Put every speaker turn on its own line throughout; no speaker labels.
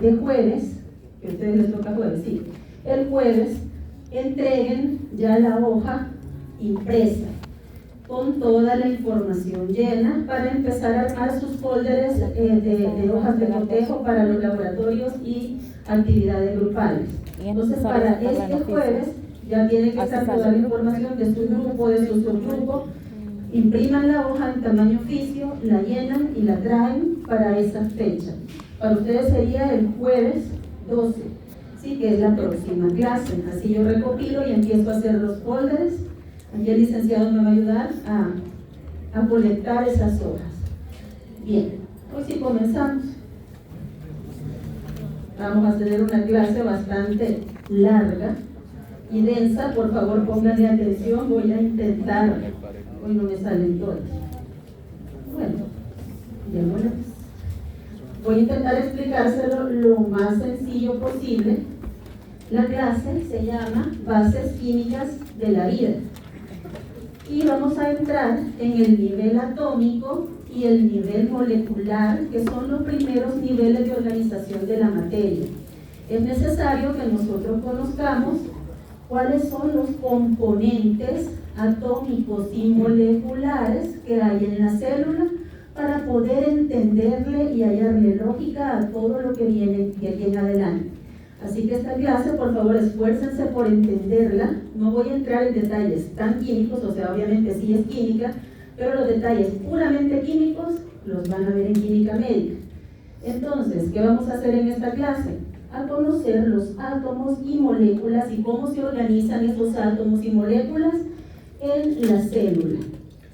de jueves, que a ustedes les toca jueves, sí, el jueves entreguen ya la hoja impresa con toda la información llena para empezar a armar sus folders de hojas de cotejo para los laboratorios y actividades grupales. Entonces, para este jueves ya tiene que estar toda la información de su grupo, de su subgrupo. Impriman la hoja en tamaño oficio, la llenan y la traen para esa fecha. Para ustedes sería el jueves 12, ¿sí? Que es la próxima clase. Así yo recopilo y empiezo a hacer los folders. Aquí el licenciado me va a ayudar a colectar esas hojas. Bien, hoy sí comenzamos. Vamos a tener una clase bastante larga y densa. Por favor, pónganle atención. Voy a intentar. Hoy no me salen todas. Bueno, démosle. Voy a intentar explicárselo lo más sencillo posible. La clase se llama Bases Químicas de la Vida. Y vamos a entrar en el nivel atómico y el nivel molecular, que son los primeros niveles de organización de la materia. Es necesario que nosotros conozcamos cuáles son los componentes atómicos y moleculares que hay en la célula para poder entenderle y hallarle lógica a todo lo que viene adelante. Así que esta clase, por favor, esfuércense por entenderla. No voy a entrar en detalles tan químicos, o sea, obviamente sí es química, pero los detalles puramente químicos los van a ver en química médica. Entonces, ¿qué vamos a hacer en esta clase? A conocer los átomos y moléculas y cómo se organizan esos átomos y moléculas en la célula.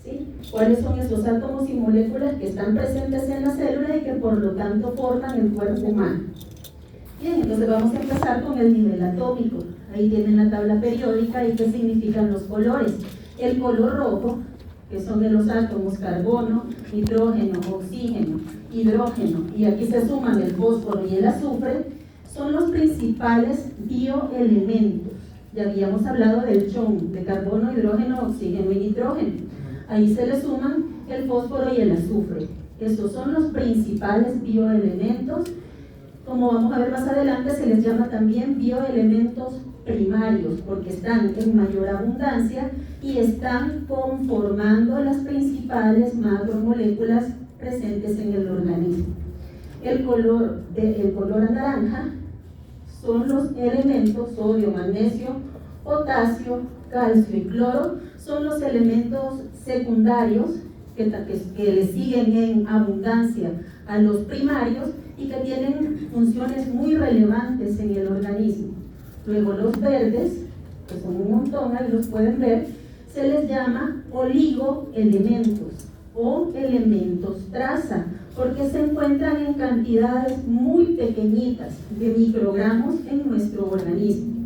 ¿Sí? ¿Cuáles son esos átomos y moléculas que están presentes en la célula y que por lo tanto forman el cuerpo humano? Bien, entonces vamos a empezar con el nivel atómico. Ahí tienen la tabla periódica y qué significan los colores. El color rojo, que son de los átomos carbono, nitrógeno, oxígeno, hidrógeno, y aquí se suman el fósforo y el azufre, son los principales bioelementos. Ya habíamos hablado del CHON, de carbono, hidrógeno, oxígeno y nitrógeno. Ahí se le suman el fósforo y el azufre. Esos son los principales bioelementos. Como vamos a ver más adelante, se les llama también bioelementos primarios, porque están en mayor abundancia y están conformando las principales macromoléculas presentes en el organismo. El color naranja son los elementos sodio, magnesio, potasio, calcio y cloro. Son los elementos secundarios que le siguen en abundancia a los primarios y que tienen funciones muy relevantes en el organismo. Luego los verdes, que son un montón, ahí los pueden ver, se les llama oligoelementos o elementos traza, porque se encuentran en cantidades muy pequeñitas de microgramos en nuestro organismo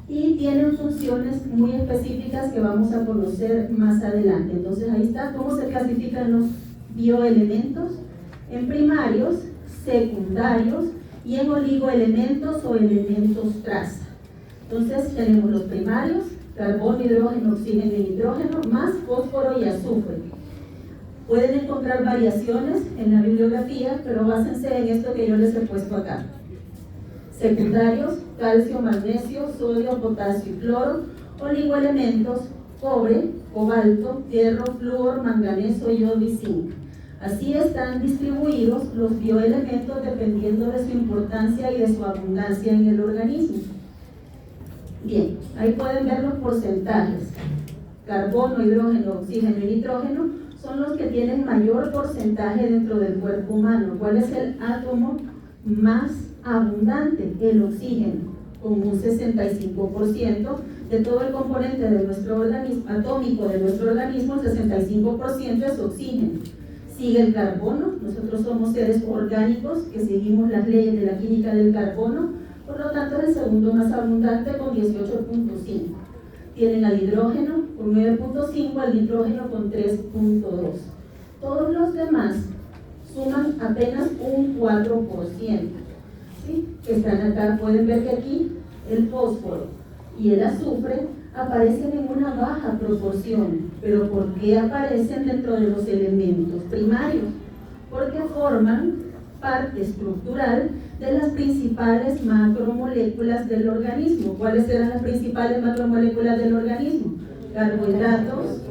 y tienen funciones muy específicas que vamos a conocer más adelante. Entonces ahí está cómo se clasifican los bioelementos en primarios, secundarios y en oligoelementos o elementos traza. Entonces tenemos los primarios, carbono, hidrógeno, oxígeno y nitrógeno, más fósforo y azufre. Pueden encontrar variaciones en la bibliografía, pero básense en esto que yo les he puesto acá. Secundarios, calcio, magnesio, sodio, potasio y cloro. Oligoelementos, cobre, cobalto, hierro, flúor, manganeso, yodo y zinc. Así están distribuidos los bioelementos dependiendo de su importancia y de su abundancia en el organismo. Bien, ahí pueden ver los porcentajes. Carbono, hidrógeno, oxígeno y nitrógeno son los que tienen mayor porcentaje dentro del cuerpo humano. ¿Cuál es el átomo más abundante? El oxígeno, con un 65%. De todo el componente de nuestro organismo, atómico de nuestro organismo, el 65% es oxígeno. Sigue el carbono. Nosotros somos seres orgánicos que seguimos las leyes de la química del carbono, por lo tanto es el segundo más abundante con 18.5. Tienen al hidrógeno con 9.5, al nitrógeno con 3.2. Todos los demás suman apenas un 4%. ¿Sí? Están acá, pueden ver que aquí el fósforo y el azufre aparecen en una baja proporción. ¿Pero por qué aparecen dentro de los elementos primarios? Porque forman parte estructural de las principales macromoléculas del organismo. ¿Cuáles eran las principales macromoléculas del organismo? Carbohidratos,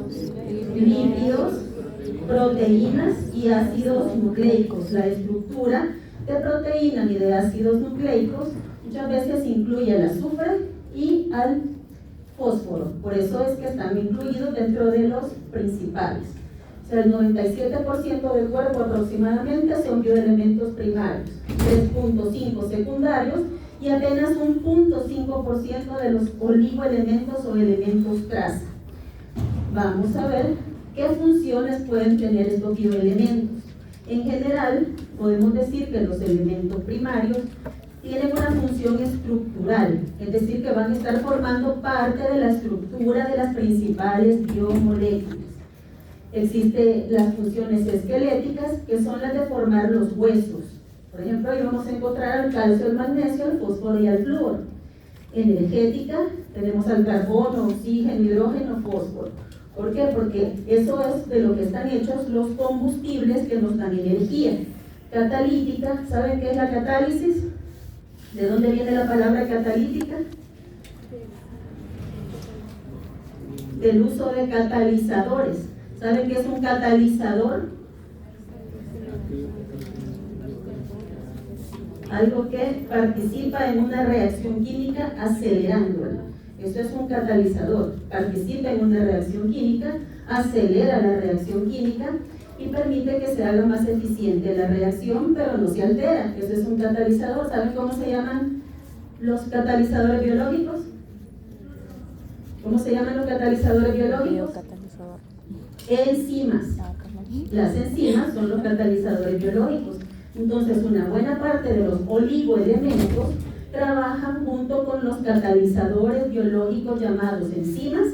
lípidos, proteínas y ácidos nucleicos. La estructura de proteínas y de ácidos nucleicos muchas veces incluye al azufre y al fósforo. Por eso es que están incluidos dentro de los principales. O sea, el 97% del cuerpo aproximadamente son bioelementos primarios, 3.5 secundarios y apenas un 0.5% de los oligoelementos o elementos traza. Vamos a ver qué funciones pueden tener estos bioelementos. En general, podemos decir que los elementos primarios tienen una función estructural, es decir, que van a estar formando parte de la estructura de las principales biomoléculas. Existen las funciones esqueléticas, que son las de formar los huesos. Por ejemplo, ahí vamos a encontrar al calcio, al magnesio, al fósforo y al flúor. Energética, tenemos al carbono, oxígeno, hidrógeno, fósforo. ¿Por qué? Porque eso es de lo que están hechos los combustibles que nos dan energía. Catalítica, ¿saben qué es la catálisis? ¿De dónde viene la palabra catalítica? Del uso de catalizadores. ¿Saben qué es un catalizador? Algo que participa en una reacción química acelerándola. Eso es un catalizador. Participa en una reacción química, acelera la reacción química y permite que se haga más eficiente la reacción, pero no se altera. Eso es un catalizador. ¿Saben cómo se llaman los catalizadores biológicos? ¿Cómo se llaman los catalizadores biológicos? Enzimas. Las enzimas son los catalizadores biológicos. Entonces, una buena parte de los oligoelementos trabajan junto con los catalizadores biológicos llamados enzimas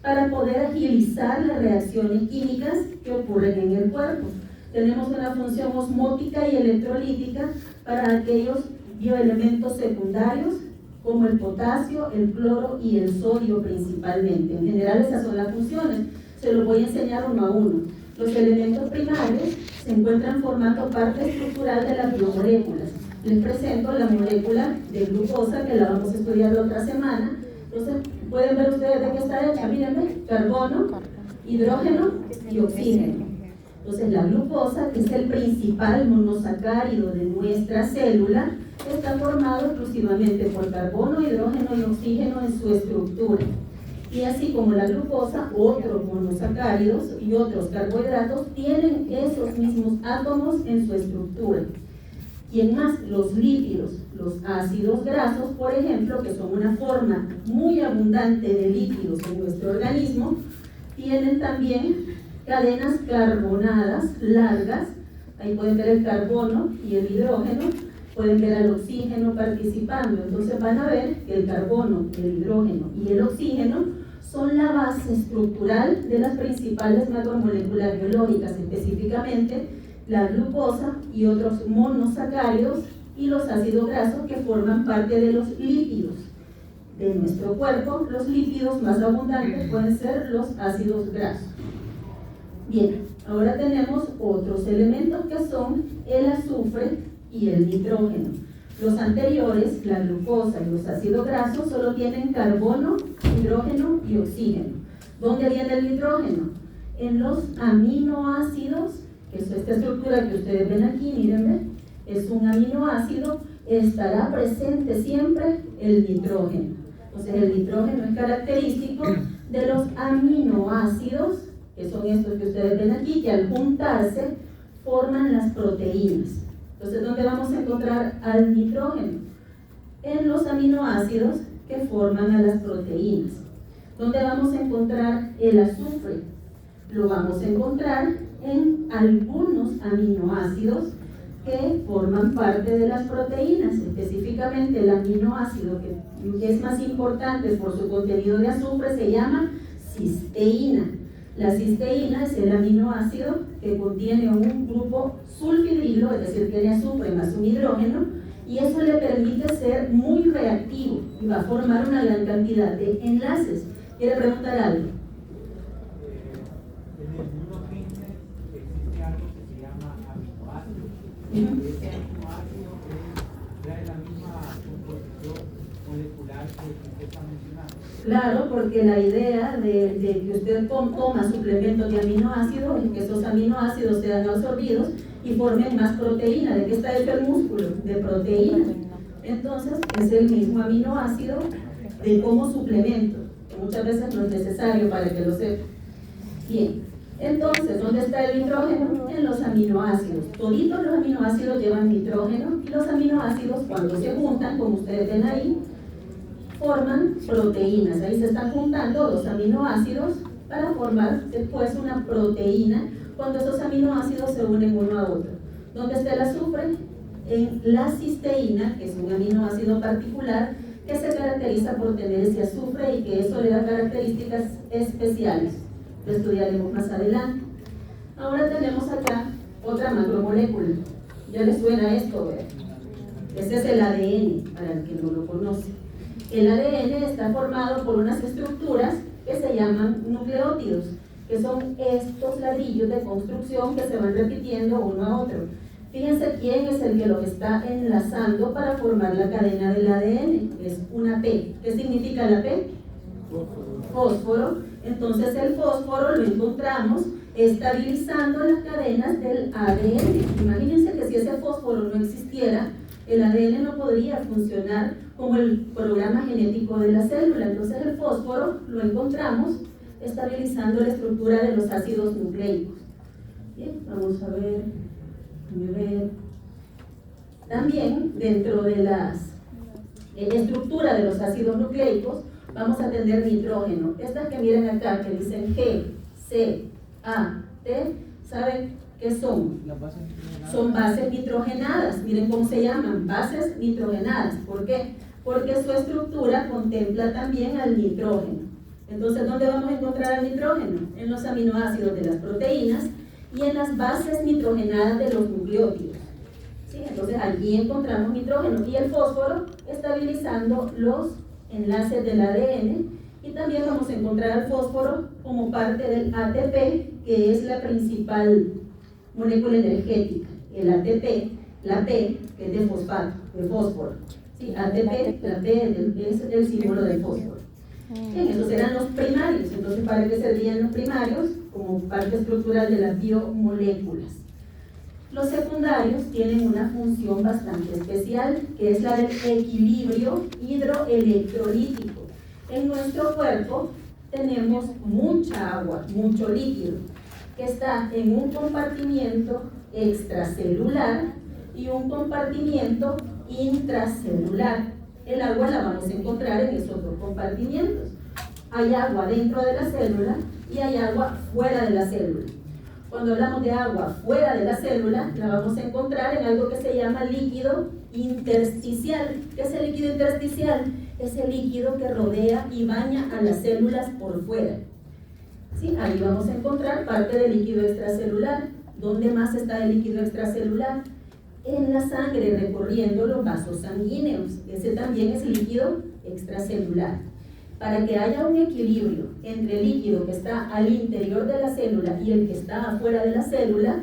para poder agilizar las reacciones químicas que ocurren en el cuerpo. Tenemos una función osmótica y electrolítica para aquellos bioelementos secundarios como el potasio, el cloro y el sodio principalmente. En general esas son las funciones. Se los voy a enseñar uno a uno. Los elementos primarios se encuentran formando parte estructural de las biomoléculas. Les presento la molécula de glucosa, que la vamos a estudiar la otra semana. Entonces, pueden ver ustedes de qué está hecha. Mírenme, carbono, hidrógeno y oxígeno. Entonces, la glucosa, que es el principal monosacárido de nuestra célula, está formado exclusivamente por carbono, hidrógeno y oxígeno en su estructura. Y así como la glucosa, otros monosacáridos y otros carbohidratos tienen esos mismos átomos en su estructura. Y en más, los lípidos, los ácidos grasos, por ejemplo, que son una forma muy abundante de lípidos en nuestro organismo, tienen también cadenas carbonadas largas. Ahí pueden ver el carbono y el hidrógeno, pueden ver al oxígeno participando. Entonces van a ver que el carbono, el hidrógeno y el oxígeno son la base estructural de las principales macromoléculas biológicas, específicamente la glucosa y otros monosacáridos y los ácidos grasos que forman parte de los lípidos de nuestro cuerpo. Los lípidos más abundantes pueden ser los ácidos grasos. Bien, ahora tenemos otros elementos que son el azufre y el nitrógeno. Los anteriores, la glucosa y los ácidos grasos, solo tienen carbono, hidrógeno y oxígeno. ¿Dónde viene el nitrógeno? En los aminoácidos, que es esta estructura que ustedes ven aquí, mírenme, es un aminoácido, estará presente siempre el nitrógeno. Entonces el nitrógeno es característico de los aminoácidos, que son estos que ustedes ven aquí, que al juntarse forman las proteínas. Entonces, ¿dónde vamos a encontrar al nitrógeno? En los aminoácidos que forman a las proteínas. ¿Dónde vamos a encontrar el azufre? Lo vamos a encontrar en algunos aminoácidos que forman parte de las proteínas, específicamente el aminoácido que es más importante por su contenido de azufre se llama cisteína. La cisteína es el aminoácido que contiene un grupo sulfidrilo, es decir, tiene azufre más un hidrógeno, y eso le permite ser muy reactivo y va a formar una gran cantidad de enlaces. ¿Quiere preguntar algo?
ese aminoácido trae la misma composición molecular que usted está mencionando.
Claro, porque la idea de que usted toma suplementos de aminoácidos es que esos aminoácidos sean absorbidos y formen más proteína. ¿De qué está hecho el músculo? De proteína. Entonces, es el mismo aminoácido de como suplemento, que muchas veces no es necesario para que lo sepa. Bien, entonces, ¿dónde está el nitrógeno? En los aminoácidos. Toditos los aminoácidos llevan nitrógeno y los aminoácidos, cuando se juntan, como ustedes ven ahí, forman proteínas. Ahí se están juntando dos aminoácidos para formar después una proteína cuando esos aminoácidos se unen uno a otro. ¿Dónde está el azufre? En la cisteína, que es un aminoácido particular que se caracteriza por tener ese azufre y que eso le da características especiales. Lo estudiaremos más adelante. Ahora tenemos acá otra macromolécula. ¿Ya les suena esto? Ese es el ADN, para el que no lo conoce. El ADN está formado por unas estructuras que se llaman nucleótidos, que son estos ladrillos de construcción que se van repitiendo uno a otro. Fíjense quién es el que los está enlazando para formar la cadena del ADN. Es una P. ¿Qué significa la P? Fósforo. Entonces el fósforo lo encontramos estabilizando las cadenas del ADN. Imagínense que si ese fósforo no existiera, el ADN no podría funcionar como el programa genético de la célula. Entonces el fósforo lo encontramos estabilizando la estructura de los ácidos nucleicos. Bien, vamos a ver. También dentro de la estructura de los ácidos nucleicos vamos a tener nitrógeno. Estas que miren acá, que dicen G, C, A, T, ¿saben qué son? Son bases nitrogenadas. Miren cómo se llaman, bases nitrogenadas. ¿Por qué? Porque su estructura contempla también al nitrógeno. Entonces, ¿dónde vamos a encontrar al nitrógeno? En los aminoácidos de las proteínas y en las bases nitrogenadas de los nucleótidos. ¿Sí? Entonces, allí encontramos nitrógeno y el fósforo estabilizando los enlaces del ADN, y también vamos a encontrar al fósforo como parte del ATP, que es la principal molécula energética. El ATP, la P, que es de fosfato, de fósforo. ¿Sí? ATP, la P es el símbolo del fósforo. Bien, esos eran los primarios. Entonces, ¿para qué servían los primarios? Como parte estructural de las biomoléculas. Los secundarios tienen una función bastante especial, que es la del equilibrio hidroelectrolítico. En nuestro cuerpo tenemos mucha agua, mucho líquido, que está en un compartimiento extracelular y un compartimiento intracelular. El agua la vamos a encontrar en esos dos compartimientos. Hay agua dentro de la célula y hay agua fuera de la célula. Cuando hablamos de agua fuera de la célula, la vamos a encontrar en algo que se llama líquido intersticial. ¿Qué es el líquido intersticial? Es el líquido que rodea y baña a las células por fuera. ¿Sí? Ahí vamos a encontrar parte del líquido extracelular. ¿Dónde más está el líquido extracelular? En la sangre, recorriendo los vasos sanguíneos. Ese también es líquido extracelular. Para que haya un equilibrio entre el líquido que está al interior de la célula y el que está afuera de la célula,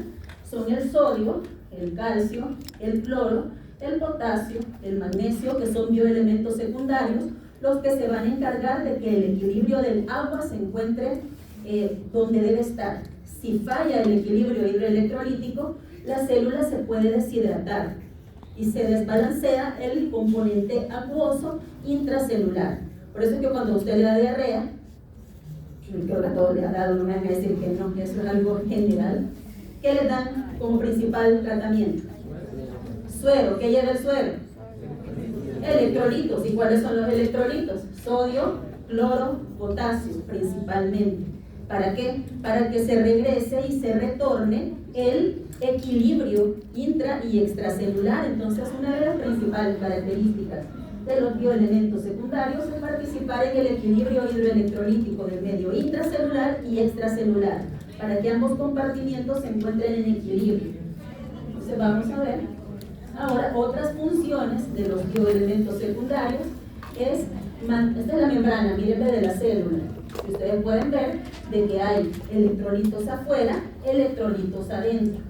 son el sodio, el calcio, el cloro, el potasio, el magnesio, que son bioelementos secundarios, los que se van a encargar de que el equilibrio del agua se encuentre donde debe estar. Si falla el equilibrio hidroelectrolítico, la célula se puede deshidratar y se desbalancea el componente acuoso intracelular. Por eso es que cuando usted le da diarrea, creo que a todos le ha dado, no me van a decir que no, eso es algo general, ¿qué le dan como principal tratamiento? Suero. ¿Qué lleva el suero? Electrolitos. ¿Y cuáles son los electrolitos? Sodio, cloro, potasio, principalmente. ¿Para qué? Para que se regrese y se retorne el equilibrio intra y extracelular. Entonces, una de las principales características de los bioelementos secundarios es participar en el equilibrio hidroelectrolítico del medio intracelular y extracelular, para que ambos compartimientos se encuentren en equilibrio. Entonces, vamos a ver ahora otras funciones de los bioelementos secundarios. Esta es la membrana, mírenme, de la célula. Ustedes pueden ver de que hay electrolitos afuera, electrolitos adentro.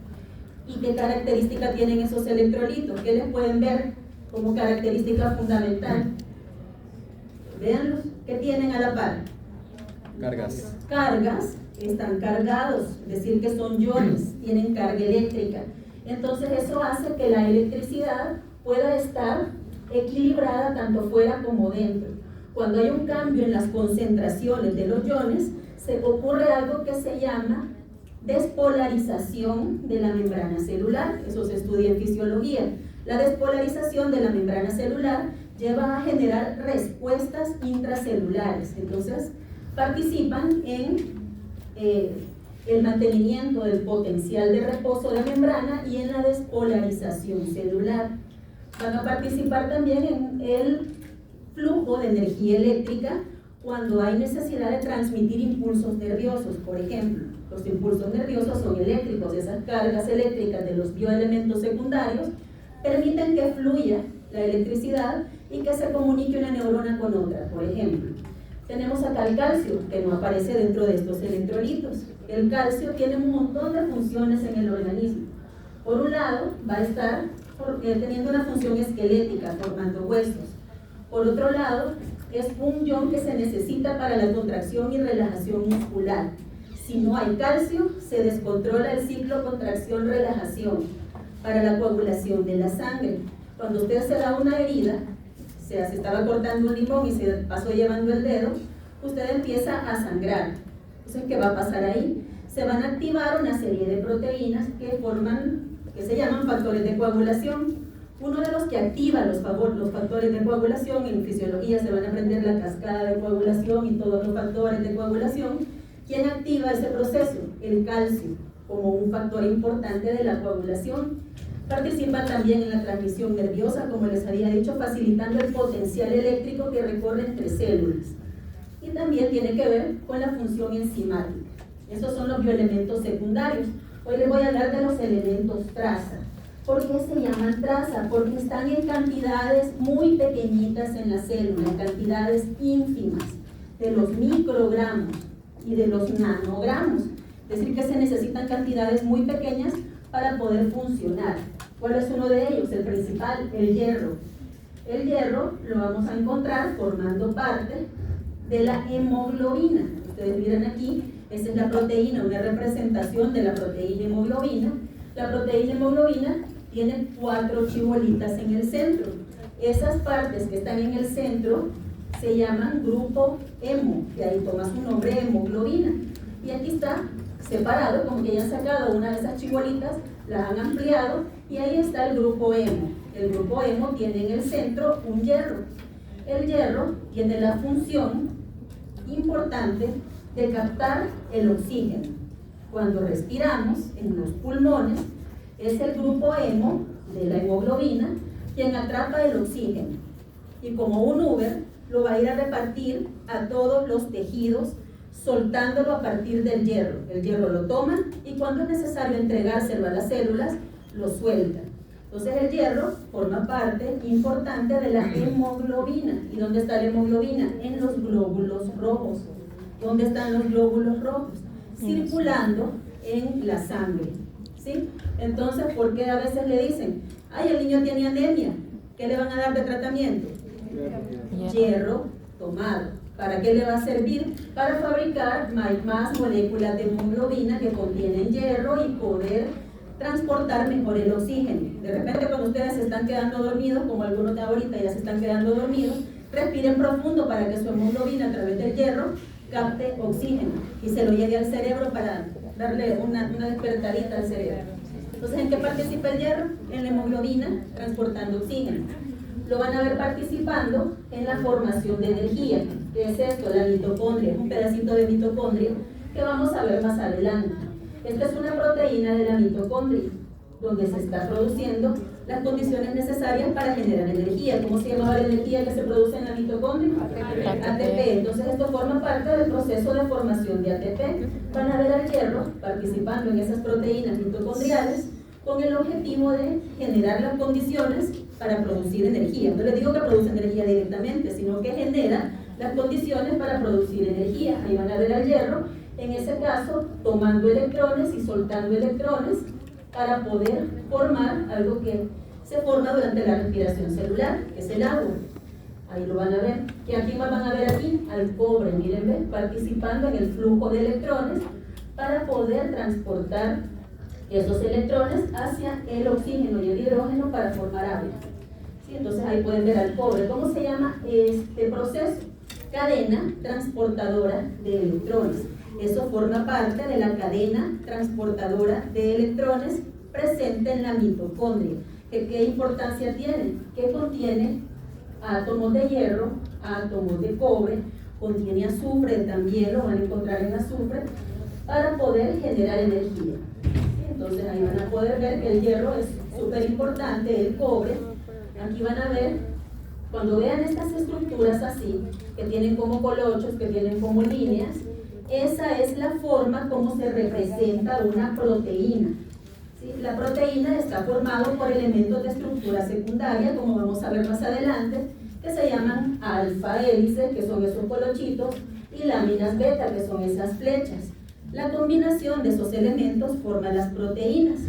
¿Y qué característica tienen esos electrolitos? ¿Qué les pueden ver como característica fundamental? Véanlos, ¿qué tienen a la par?
Cargas.
Cargas, están cargados, es decir, que son iones, tienen carga eléctrica. Entonces eso hace que la electricidad pueda estar equilibrada tanto fuera como dentro. Cuando hay un cambio en las concentraciones de los iones, se ocurre algo que se llama despolarización de la membrana celular. Eso se estudia en fisiología. La despolarización de la membrana celular lleva a generar respuestas intracelulares. Entonces, participan en el mantenimiento del potencial de reposo de la membrana y en la despolarización celular. Van a participar también en el flujo de energía eléctrica cuando hay necesidad de transmitir impulsos nerviosos. Por ejemplo, los impulsos nerviosos son eléctricos. Esas cargas eléctricas de los bioelementos secundarios permiten que fluya la electricidad y que se comunique una neurona con otra. Por ejemplo, tenemos acá el calcio, que no aparece dentro de estos electrolitos. El calcio tiene un montón de funciones en el organismo. Por un lado, va a estar teniendo una función esquelética, formando huesos. Por otro lado, es un ion que se necesita para la contracción y relajación muscular. Si no hay calcio, se descontrola el ciclo contracción-relajación para la coagulación de la sangre. Cuando usted se da una herida, se estaba cortando un limón y se pasó llevando el dedo, usted empieza a sangrar. Entonces, ¿qué va a pasar ahí? Se van a activar una serie de proteínas que se llaman factores de coagulación. Uno de los que activa los factores de coagulación, en fisiología se van a aprender la cascada de coagulación y todos los factores de coagulación. ¿Quién activa ese proceso? El calcio, como un factor importante de la coagulación. Participa también en la transmisión nerviosa, como les había dicho, facilitando el potencial eléctrico que recorre entre células. Y también tiene que ver con la función enzimática. Esos son los bioelementos secundarios. Hoy les voy a hablar de los elementos traza. ¿Por qué se llaman traza? Porque están en cantidades muy pequeñitas en la célula, en cantidades ínfimas, de los microgramos y de los nanogramos. Es decir, que se necesitan cantidades muy pequeñas para poder funcionar. ¿Cuál es uno de ellos? El principal, el hierro. El hierro lo vamos a encontrar formando parte de la hemoglobina. Ustedes miran aquí, esa es la proteína, una representación de la proteína hemoglobina. La proteína hemoglobina tiene 4 chibolitas en el centro. Esas partes que están en el centro se llaman grupo hemo, y ahí toma su nombre hemoglobina. Y aquí está separado, como que ya han sacado una de esas chibolitas, las han ampliado, y ahí está el grupo hemo. El grupo hemo tiene en el centro un hierro. El hierro tiene la función importante de captar el oxígeno. Cuando respiramos en los pulmones, es el grupo hemo de la hemoglobina quien atrapa el oxígeno. Y como un Uber, lo va a ir a repartir a todos los tejidos, soltándolo a partir del hierro. El hierro lo toma y cuando es necesario entregárselo a las células, lo suelta. Entonces el hierro forma parte importante de la hemoglobina. ¿Y dónde está la hemoglobina? En los glóbulos rojos. ¿Dónde están los glóbulos rojos? Circulando en la sangre, ¿sí? Entonces, ¿por qué a veces le dicen, ay, el niño tiene anemia? ¿Qué le van a dar de tratamiento? Hierro tomado. ¿Para qué le va a servir? Para fabricar más moléculas de hemoglobina que contienen hierro y poder transportar mejor el oxígeno. De repente, cuando ustedes se están quedando dormidos, como algunos de ahorita ya se están quedando dormidos, respiren profundo para que su hemoglobina a través del hierro capte oxígeno y se lo lleve al cerebro para darle una despertadita al cerebro. Entonces, ¿en qué participa el hierro? En la hemoglobina, transportando oxígeno. Lo van a ver participando en la formación de energía. ¿Qué es esto? La mitocondria, un pedacito de mitocondria que vamos a ver más adelante. Esta es una proteína de la mitocondria, donde se está produciendo las condiciones necesarias para generar energía. ¿Cómo se llama la energía que se produce en la mitocondria? ATP. Entonces esto forma parte del proceso de formación de ATP. Van a ver al hierro participando en esas proteínas mitocondriales con el objetivo de generar las condiciones para producir energía. No les digo que produce energía directamente, sino que genera las condiciones para producir energía. Ahí van a ver al hierro, en ese caso, tomando electrones y soltando electrones para poder formar algo que se forma durante la respiración celular, que es el agua. Ahí lo van a ver. ¿Y aquí van a ver aquí? Al cobre, miren, ¿ven? Participando en el flujo de electrones para poder transportar esos electrones hacia el oxígeno y el hidrógeno para formar agua. ¿Sí? Entonces ahí pueden ver al cobre. ¿Cómo se llama este proceso? Cadena transportadora de electrones. Eso forma parte de la cadena transportadora de electrones presente en la mitocondria. ¿Qué importancia tiene? Que contiene átomos de hierro, átomos de cobre, contiene azufre, también lo van a encontrar en azufre, para poder generar energía. Entonces ahí van a poder ver que el hierro es súper importante, el cobre. Aquí van a ver, cuando vean estas estructuras así, que tienen como colochos, que tienen como líneas, esa es la forma como se representa una proteína. ¿Sí? La proteína está formada por elementos de estructura secundaria, como vamos a ver más adelante, que se llaman alfa hélices, que son esos colochitos, y láminas beta, que son esas flechas. La combinación de esos elementos forma las proteínas.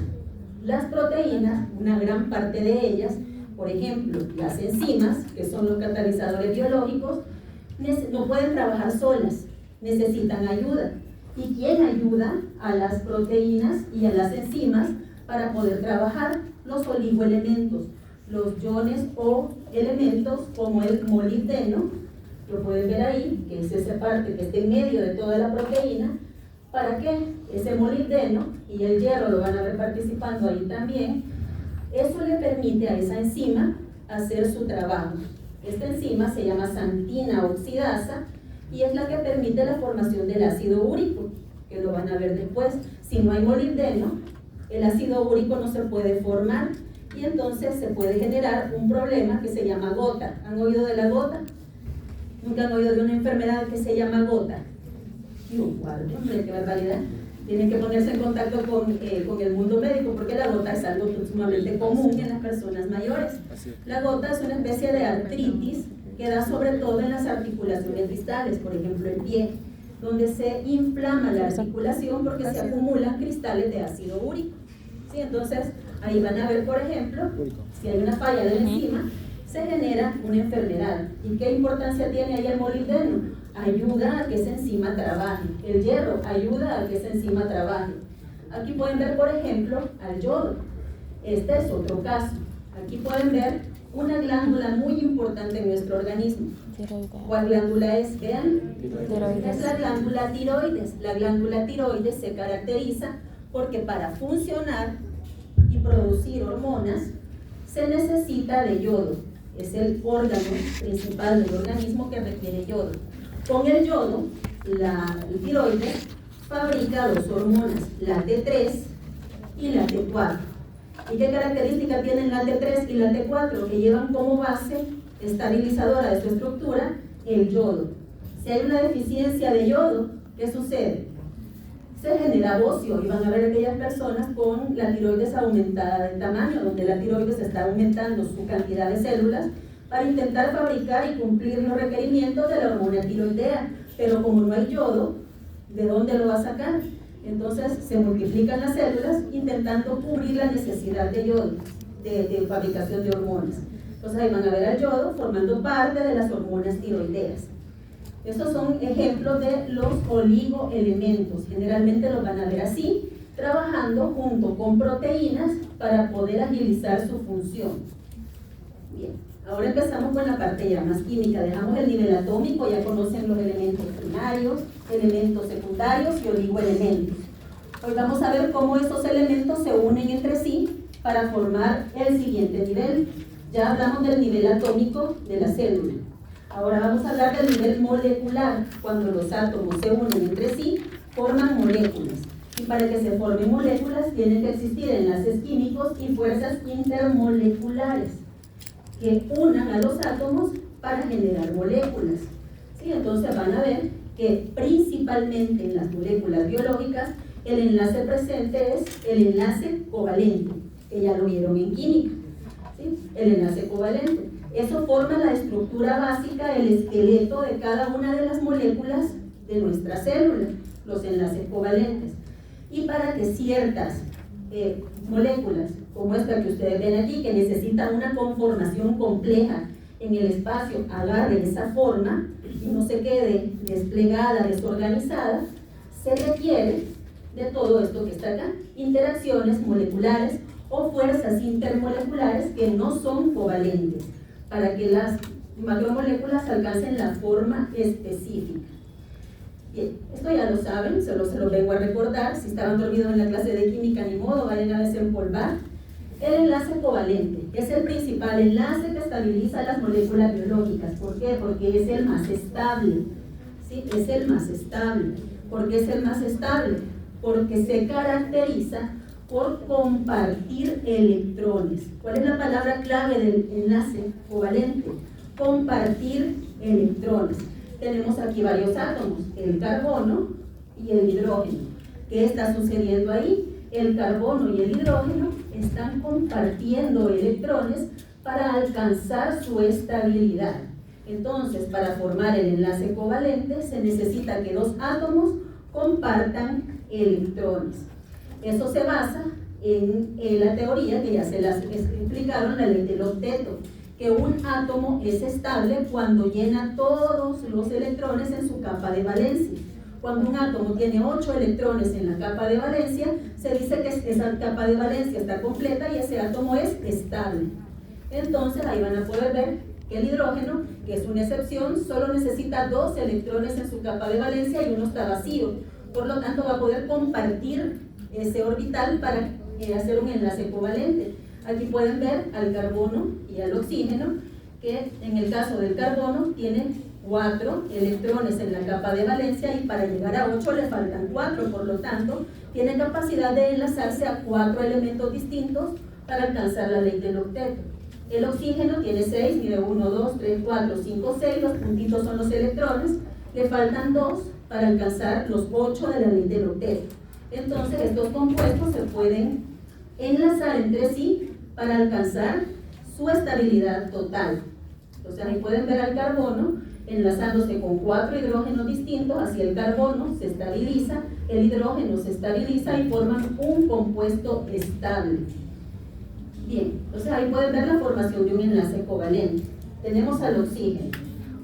Las proteínas, una gran parte de ellas, por ejemplo, las enzimas, que son los catalizadores biológicos, no pueden trabajar solas, necesitan ayuda. ¿Y quién ayuda a las proteínas y a las enzimas para poder trabajar? Los oligoelementos, los iones o elementos como el molibdeno, lo pueden ver ahí, que es esa parte que está en medio de toda la proteína. ¿Para qué? Ese molibdeno y el hierro lo van a ver participando ahí también. Eso le permite a esa enzima hacer su trabajo. Esta enzima se llama xantina oxidasa y es la que permite la formación del ácido úrico, que lo van a ver después. Si no hay molibdeno, el ácido úrico no se puede formar y entonces se puede generar un problema que se llama gota. ¿Han oído de la gota? ¿Nunca han oído de una enfermedad que se llama gota? Hombre, qué barbaridad. Tienen que ponerse en contacto con el mundo médico porque la gota es algo sumamente común en las personas mayores. La gota es una especie de artritis que da sobre todo en las articulaciones distales, por ejemplo el pie, donde se inflama la articulación porque se acumulan cristales de ácido úrico. ¿Sí? Entonces ahí van a ver, por ejemplo, si hay una falla de la enzima, se genera una enfermedad. ¿Y qué importancia tiene ahí el molibdeno? Ayuda a que esa enzima trabaje. El hierro ayuda a que esa enzima trabaje. Aquí pueden ver, por ejemplo, al yodo. Este es otro caso. Aquí pueden ver una glándula muy importante en nuestro organismo. ¿Cuál glándula es? Vean. Es la glándula tiroides. La glándula tiroides se caracteriza porque para funcionar y producir hormonas se necesita de yodo. Es el órgano principal del organismo que requiere yodo. Con el yodo, el tiroides fabrica dos hormonas, la T3 y la T4. ¿Y qué características tienen la T3 y la T4? Que llevan como base estabilizadora de su estructura el yodo. Si hay una deficiencia de yodo, ¿qué sucede? Se genera bocio y van a ver aquellas personas con la tiroides aumentada de tamaño, donde la tiroides está aumentando su cantidad de células para intentar fabricar y cumplir los requerimientos de la hormona tiroidea, pero como no hay yodo, ¿de dónde lo va a sacar? Entonces se multiplican las células intentando cubrir la necesidad de yodo, de fabricación de hormonas. Entonces ahí van a ver al yodo formando parte de las hormonas tiroideas. Estos son ejemplos de los oligoelementos, generalmente los van a ver así, trabajando junto con proteínas para poder agilizar su función. Bien. Ahora empezamos con la parte ya más química, dejamos el nivel atómico, ya conocen los elementos primarios, elementos secundarios y oligoelementos. Hoy vamos a ver cómo esos elementos se unen entre sí para formar el siguiente nivel. Ya hablamos del nivel atómico de la célula. Ahora vamos a hablar del nivel molecular. Cuando los átomos se unen entre sí, forman moléculas. Y para que se formen moléculas tienen que existir enlaces químicos y fuerzas intermoleculares que unan a los átomos para generar moléculas. ¿Sí? Entonces van a ver que principalmente en las moléculas biológicas el enlace presente es el enlace covalente, que ya lo vieron en química. ¿Sí? El enlace covalente. Eso forma la estructura básica, el esqueleto de cada una de las moléculas de nuestra célula, los enlaces covalentes. Y para que ciertas moléculas como esta que ustedes ven aquí, que necesitan una conformación compleja en el espacio, agarre esa forma y no se quede desplegada, desorganizada, se requiere de todo esto que está acá, interacciones moleculares o fuerzas intermoleculares que no son covalentes, para que las macromoléculas alcancen la forma específica. Bien, esto ya lo saben, solo se lo vengo a recordar. Si estaban dormidos en la clase de química, ni modo, vayan a desempolvar. El enlace covalente es el principal enlace que estabiliza las moléculas biológicas. ¿Por qué? Porque es el más estable. ¿Sí? Es el más estable. ¿Por qué es el más estable? Porque se caracteriza por compartir electrones. ¿Cuál es la palabra clave del enlace covalente? Compartir electrones. Tenemos aquí varios átomos, el carbono y el hidrógeno. ¿Qué está sucediendo ahí? El carbono y el hidrógeno están compartiendo electrones para alcanzar su estabilidad. Entonces, para formar el enlace covalente se necesita que dos átomos compartan electrones. Eso se basa en la teoría que ya se las explicaron, la ley del octeto, que un átomo es estable cuando llena todos los electrones en su capa de valencia. Cuando un átomo tiene 8 electrones en la capa de valencia, se dice que esa capa de valencia está completa y ese átomo es estable. Entonces ahí van a poder ver que el hidrógeno, que es una excepción, solo necesita 2 electrones en su capa de valencia y uno está vacío. Por lo tanto va a poder compartir ese orbital para hacer un enlace covalente. Aquí pueden ver al carbono y al oxígeno, que en el caso del carbono tiene 4 electrones en la capa de valencia y para llegar a 8 le faltan 4, por lo tanto tiene capacidad de enlazarse a 4 elementos distintos para alcanzar la ley del octeto. El oxígeno tiene 6, mire 1, 2, 3, 4, 5, 6, los puntitos son los electrones, le faltan 2 para alcanzar los 8 de la ley del octeto. Entonces estos compuestos se pueden enlazar entre sí para alcanzar su estabilidad total. Entonces ahí pueden ver al carbono enlazándose con 4 hidrógenos distintos, así el carbono se estabiliza, el hidrógeno se estabiliza y forman un compuesto estable. Bien, entonces ahí pueden ver la formación de un enlace covalente. Tenemos al oxígeno.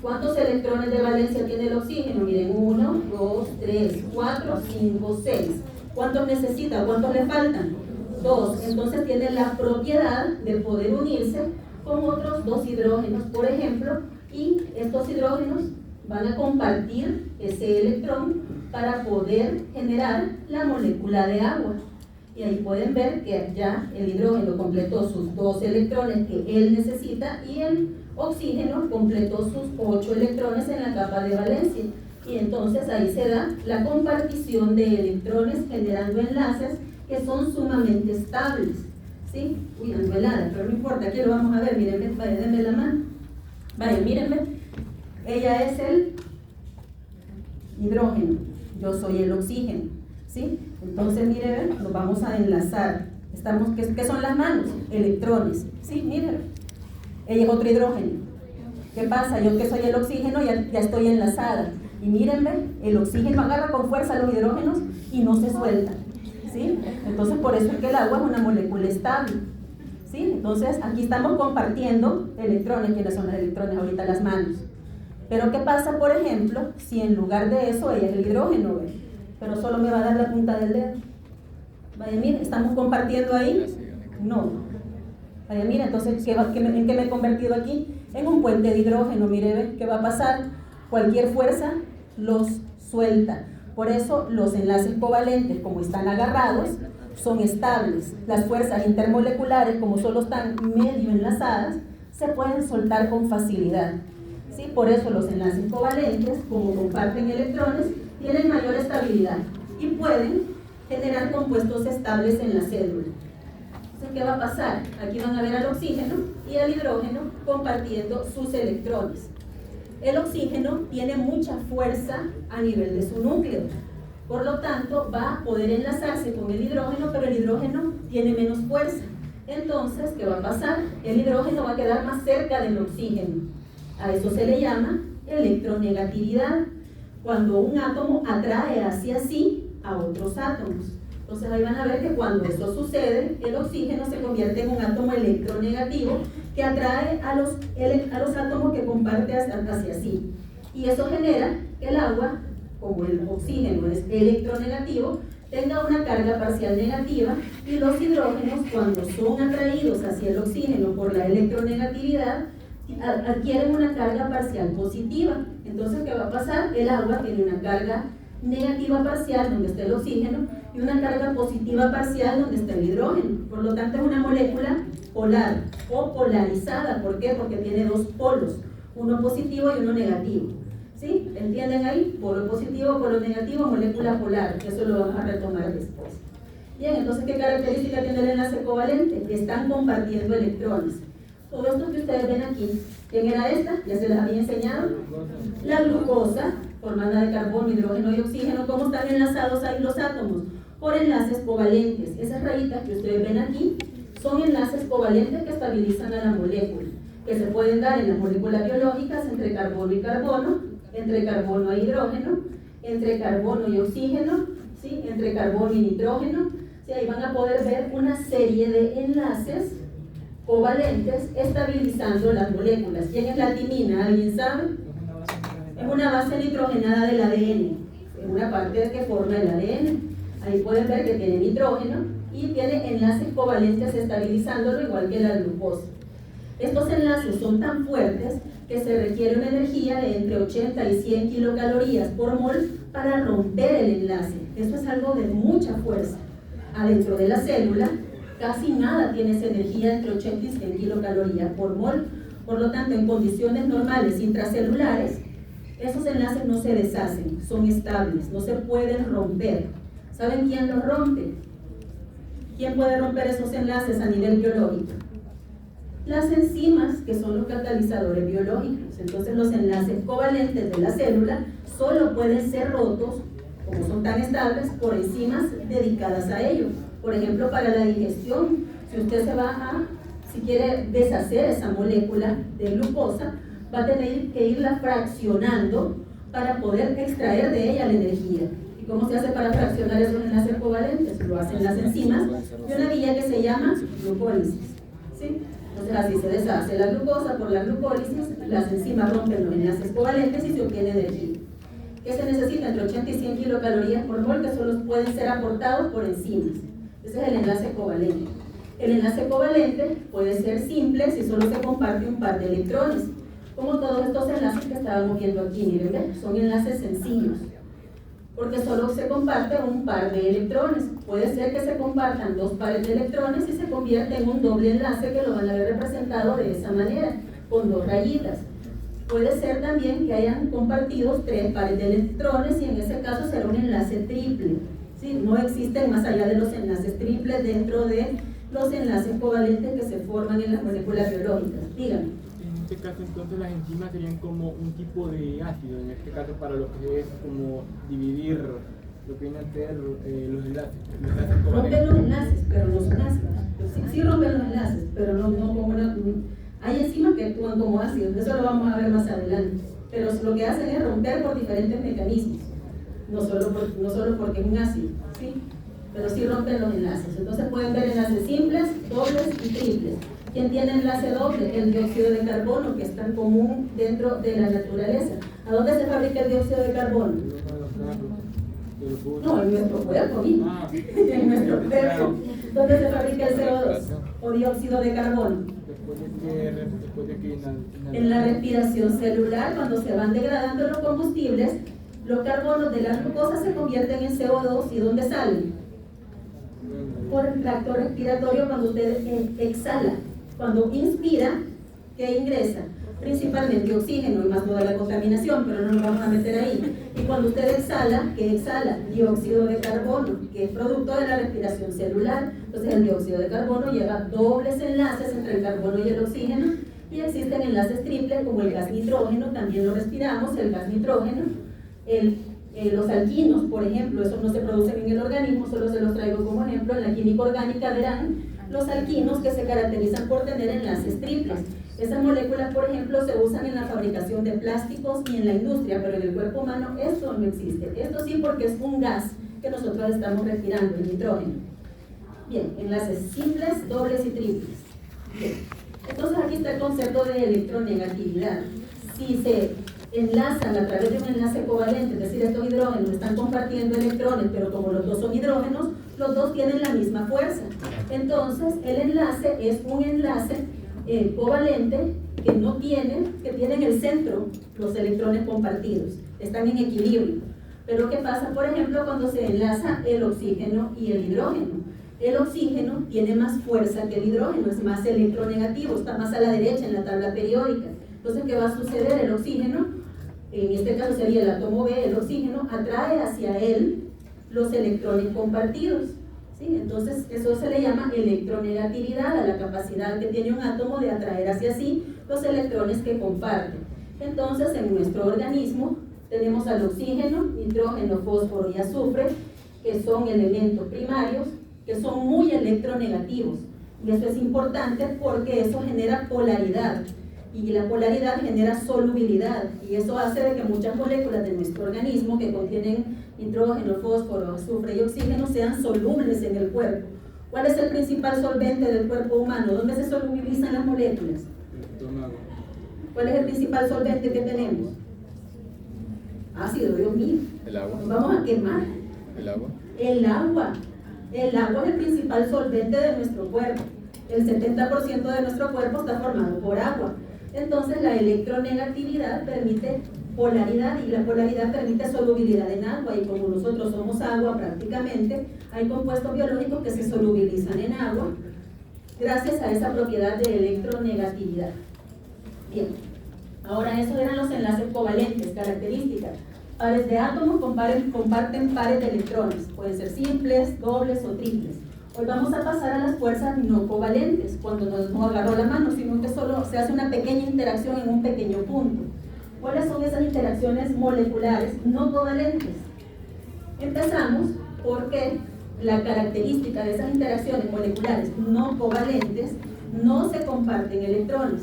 ¿Cuántos electrones de valencia tiene el oxígeno? Miren, 1, 2, 3, 4, 5, 6. ¿Cuántos necesita? ¿Cuántos le faltan? 2. Entonces tiene la propiedad de poder unirse con otros 2 hidrógenos, por ejemplo, y estos hidrógenos van a compartir ese electrón para poder generar la molécula de agua. Y ahí pueden ver que ya el hidrógeno completó sus 2 electrones que él necesita y el oxígeno completó sus 8 electrones en la capa de valencia. Y entonces ahí se da la compartición de electrones generando enlaces que son sumamente estables. ¿Sí? Uy, ando helada, pero no importa, aquí lo vamos a ver. Mírenme, vaya, denme la mano. Vaya, mírenme. Ella es el hidrógeno, yo soy el oxígeno. ¿Sí? Entonces, miren, nos vamos a enlazar. ¿Qué son las manos? Electrones. ¿Sí? Miren. Ella es otro hidrógeno. ¿Qué pasa? Yo que soy el oxígeno ya estoy enlazada. Y mírenme, el oxígeno agarra con fuerza los hidrógenos y no se suelta. ¿Sí? Entonces, por eso es que el agua es una molécula estable. ¿Sí? Entonces, aquí estamos compartiendo electrones. ¿Quiénes son los electrones? Ahorita las manos. Pero, ¿qué pasa, por ejemplo, si en lugar de eso ella es el hidrógeno, ¿ve? Pero solo me va a dar la punta del dedo? Vaya, mire, ¿estamos compartiendo ahí? No. Vaya, mire, entonces, ¿en qué me he convertido aquí? En un puente de hidrógeno. Mire, ¿ve? ¿Qué va a pasar? Cualquier fuerza los suelta. Por eso los enlaces covalentes, como están agarrados, son estables. Las fuerzas intermoleculares, como solo están medio enlazadas, se pueden soltar con facilidad. ¿Sí? Por eso los enlaces covalentes, como comparten electrones, tienen mayor estabilidad y pueden generar compuestos estables en la célula. Entonces, ¿qué va a pasar? Aquí van a ver al oxígeno y al hidrógeno compartiendo sus electrones. El oxígeno tiene mucha fuerza a nivel de su núcleo, por lo tanto va a poder enlazarse con el hidrógeno, pero el hidrógeno tiene menos fuerza. Entonces, ¿qué va a pasar? El hidrógeno va a quedar más cerca del oxígeno. A eso se le llama electronegatividad, cuando un átomo atrae hacia sí a otros átomos. Entonces ahí van a ver que cuando eso sucede, el oxígeno se convierte en un átomo electronegativo que atrae a los átomos que comparte hacia sí. Y eso genera que el agua, como el oxígeno es electronegativo, tenga una carga parcial negativa, y los hidrógenos, cuando son atraídos hacia el oxígeno por la electronegatividad, adquieren una carga parcial positiva. Entonces, ¿qué va a pasar? El agua tiene una carga negativa parcial donde está el oxígeno y una carga positiva parcial donde está el hidrógeno. Por lo tanto, es una molécula polar o polarizada. ¿Por qué? Porque tiene dos polos, uno positivo y uno negativo. ¿Sí? ¿Entienden ahí? Polo positivo, polo negativo, molécula polar. Eso lo vamos a retomar después. Bien, entonces, ¿qué característica tiene el enlace covalente? Están compartiendo electrones. Todo esto que ustedes ven aquí, ¿quién era esta? Ya se les había enseñado. La glucosa, formada de carbono, hidrógeno y oxígeno. ¿Cómo están enlazados ahí los átomos? Por enlaces covalentes. Esas rayitas que ustedes ven aquí son enlaces covalentes que estabilizan a la molécula, que se pueden dar en las moléculas biológicas entre carbono y carbono, entre carbono e hidrógeno, entre carbono y oxígeno, ¿sí? Entre carbono y nitrógeno. ¿Sí? Ahí van a poder ver una serie de enlaces covalentes estabilizando las moléculas. ¿Quién es la timina? ¿Alguien sabe? Es una base nitrogenada del ADN, es una parte que forma el ADN. Ahí pueden ver que tiene nitrógeno y tiene enlaces covalentes estabilizándolo, igual que la glucosa. Estos enlaces son tan fuertes que se requiere una energía de entre 80 y 100 kilocalorías por mol para romper el enlace. Eso es algo de mucha fuerza. Adentro de la célula, casi nada tiene esa energía entre 80 y 100 kilocalorías por mol. Por lo tanto, en condiciones normales intracelulares, esos enlaces no se deshacen, son estables, no se pueden romper. ¿Saben quién los rompe? ¿Quién puede romper esos enlaces a nivel biológico? Las enzimas, que son los catalizadores biológicos. Entonces, los enlaces covalentes de la célula solo pueden ser rotos, como son tan estables, por enzimas dedicadas a ello. Por ejemplo, para la digestión, si usted si quiere deshacer esa molécula de glucosa, va a tener que irla fraccionando para poder extraer de ella la energía. ¿Y cómo se hace para fraccionar esos enlaces covalentes? Lo hacen las enzimas de una vía que se llama glucólisis. ¿Sí? Entonces así se deshace la glucosa por la glucólisis, las enzimas rompen los enlaces covalentes y se obtiene energía. ¿Qué se necesita? Entre 80 y 100 kilocalorías por mol, que solo pueden ser aportados por enzimas. Ese es el enlace covalente. El enlace covalente puede ser simple si solo se comparte un par de electrones, como todos estos enlaces que estábamos viendo aquí. Miren, ¿ven? Son enlaces sencillos, porque solo se comparte un par de electrones. Puede ser que se compartan dos pares de electrones y se convierte en un doble enlace, que lo van a ver representado de esa manera, con dos rayitas. Puede ser también que hayan compartido tres pares de electrones, y en ese caso será un enlace triple. ¿Sí? No existen más allá de los enlaces triples dentro de los enlaces covalentes que se forman en las moléculas biológicas. Díganme.
En este caso, entonces, las enzimas serían como un tipo de ácido, en este caso, para lo que es como dividir lo que vienen a ser los enlaces covalentes.
Rompen los enlaces, pero no son ácidos. Sí rompen los enlaces, pero no como una... Hay enzimas que actúan como ácidos, eso lo vamos a ver más adelante. Pero lo que hacen es romper por diferentes mecanismos, no solo porque es un ácido, ¿sí? Pero sí rompen los enlaces. Entonces pueden ver enlaces simples, dobles y triples. ¿Quién tiene enlace doble? El dióxido de carbono, que es tan común dentro de la naturaleza. ¿A dónde se fabrica el dióxido de carbono? No, en nuestro cuerpo, en nuestro cuerpo. ¿Dónde se fabrica el CO2 o dióxido de carbono? En la respiración celular, cuando se van degradando los combustibles, los carbonos de la glucosa se convierten en CO2. ¿Y dónde salen? Por el tracto respiratorio, cuando usted exhala. Cuando inspira, ¿qué ingresa? Principalmente oxígeno, y más toda la contaminación, pero no nos vamos a meter ahí. Y cuando usted exhala, ¿qué exhala? Dióxido de carbono, que es producto de la respiración celular. Entonces el dióxido de carbono lleva dobles enlaces entre el carbono y el oxígeno, y existen enlaces triples como el gas nitrógeno, también lo respiramos, el gas nitrógeno. Los alquinos, por ejemplo, esos no se producen en el organismo, solo se los traigo como ejemplo. En la química orgánica verán los alquinos, que se caracterizan por tener enlaces triples. Esas moléculas, por ejemplo, se usan en la fabricación de plásticos y en la industria, pero en el cuerpo humano esto no existe. Esto sí, porque es un gas que nosotros estamos respirando, el nitrógeno. Bien, enlaces simples, dobles y triples. Bien. Entonces aquí está el concepto de electronegatividad. Si se enlazan a través de un enlace covalente, es decir, estos hidrógenos están compartiendo electrones, pero como los dos son hidrógenos, los dos tienen la misma fuerza. Entonces, el enlace es un enlace covalente que no tiene, que tiene en el centro los electrones compartidos, están en equilibrio. Pero ¿qué pasa, por ejemplo, cuando se enlaza el oxígeno y el hidrógeno? El oxígeno tiene más fuerza que el hidrógeno, es más electronegativo, está más a la derecha en la tabla periódica. Entonces, ¿qué va a suceder? El oxígeno, en este caso sería el átomo B, el oxígeno atrae hacia él los electrones compartidos. ¿Sí? Entonces, eso se le llama electronegatividad, a la capacidad que tiene un átomo de atraer hacia sí los electrones que comparten. Entonces, en nuestro organismo tenemos al oxígeno, nitrógeno, fósforo y azufre, que son elementos primarios, que son muy electronegativos. Y eso es importante porque eso genera polaridad. Y la polaridad genera solubilidad. Y eso hace de que muchas moléculas de nuestro organismo que contienen nitrógeno, fósforo, azufre y oxígeno sean solubles en el cuerpo. ¿Cuál es el principal solvente del cuerpo humano? ¿Dónde se solubilizan las moléculas? ¿Cuál es el principal solvente que tenemos? Ácido, Dios mío.
El agua.
Nos vamos a quemar.
El agua.
El agua. El agua es el principal solvente de nuestro cuerpo. El 70% de nuestro cuerpo está formado por agua. Entonces la electronegatividad permite polaridad y la polaridad permite solubilidad en agua, y como nosotros somos agua prácticamente, hay compuestos biológicos que se solubilizan en agua gracias a esa propiedad de electronegatividad. Bien, ahora esos eran los enlaces covalentes, características. Pares de átomos comparten pares de electrones, pueden ser simples, dobles o triples. Hoy vamos a pasar a las fuerzas no covalentes, cuando no agarró la mano, sino que solo se hace una pequeña interacción en un pequeño punto. ¿Cuáles son esas interacciones moleculares no covalentes? Empezamos porque la característica de esas interacciones moleculares no covalentes: no se comparten electrones.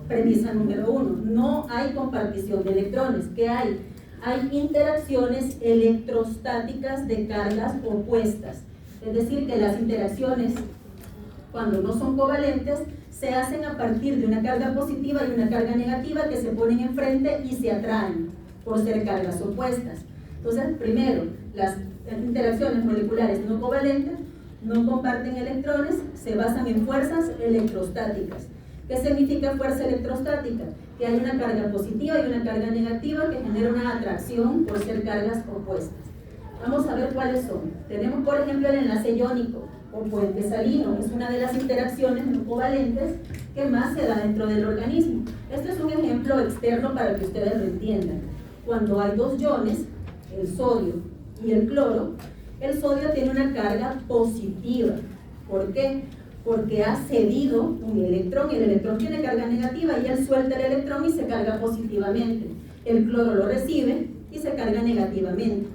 Premisa número 1, no hay compartición de electrones. ¿Qué hay? Hay interacciones electrostáticas de cargas opuestas. Es decir, que las interacciones, cuando no son covalentes, se hacen a partir de una carga positiva y una carga negativa que se ponen enfrente y se atraen por ser cargas opuestas. Entonces, primero, las interacciones moleculares no covalentes no comparten electrones, se basan en fuerzas electrostáticas. ¿Qué significa fuerza electrostática? Que hay una carga positiva y una carga negativa que genera una atracción por ser cargas opuestas. Vamos a ver cuáles son. Tenemos, por ejemplo, el enlace iónico o puente salino, que es una de las interacciones no covalentes que más se da dentro del organismo. Este es un ejemplo externo para que ustedes lo entiendan. Cuando hay dos iones, el sodio y el cloro, el sodio tiene una carga positiva. ¿Por qué? Porque ha cedido un electrón, y el electrón tiene carga negativa y él suelta el electrón y se carga positivamente. El cloro lo recibe y se carga negativamente.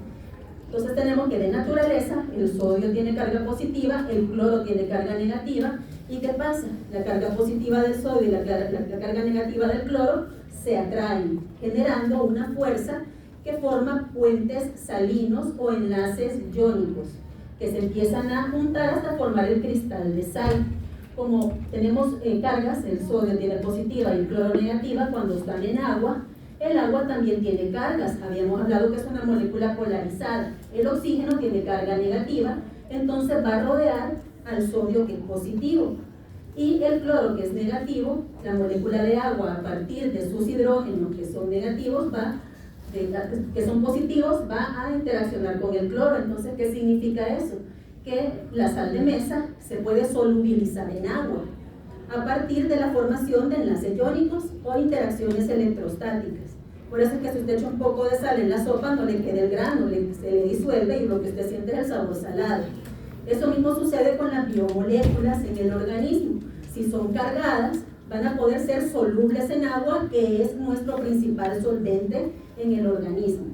Entonces tenemos que de naturaleza el sodio tiene carga positiva, el cloro tiene carga negativa. ¿Y qué pasa? La carga positiva del sodio y la carga negativa del cloro se atraen, generando una fuerza que forma puentes salinos o enlaces iónicos, que se empiezan a juntar hasta formar el cristal de sal. Como tenemos cargas, el sodio tiene positiva y el cloro negativa cuando están en agua. El agua también tiene cargas, habíamos hablado que es una molécula polarizada. El oxígeno tiene carga negativa, entonces va a rodear al sodio, que es positivo. Y el cloro, que es negativo, la molécula de agua a partir de sus hidrógenos, que son negativos, que son positivos, va a interaccionar con el cloro. Entonces, ¿qué significa eso? Que la sal de mesa se puede solubilizar en agua a partir de la formación de enlaces iónicos o interacciones electrostáticas. Por eso es que si usted echa un poco de sal en la sopa, no le queda el grano, se le disuelve y lo que usted siente es el sabor salado. Eso mismo sucede con las biomoléculas en el organismo. Si son cargadas, van a poder ser solubles en agua, que es nuestro principal solvente en el organismo.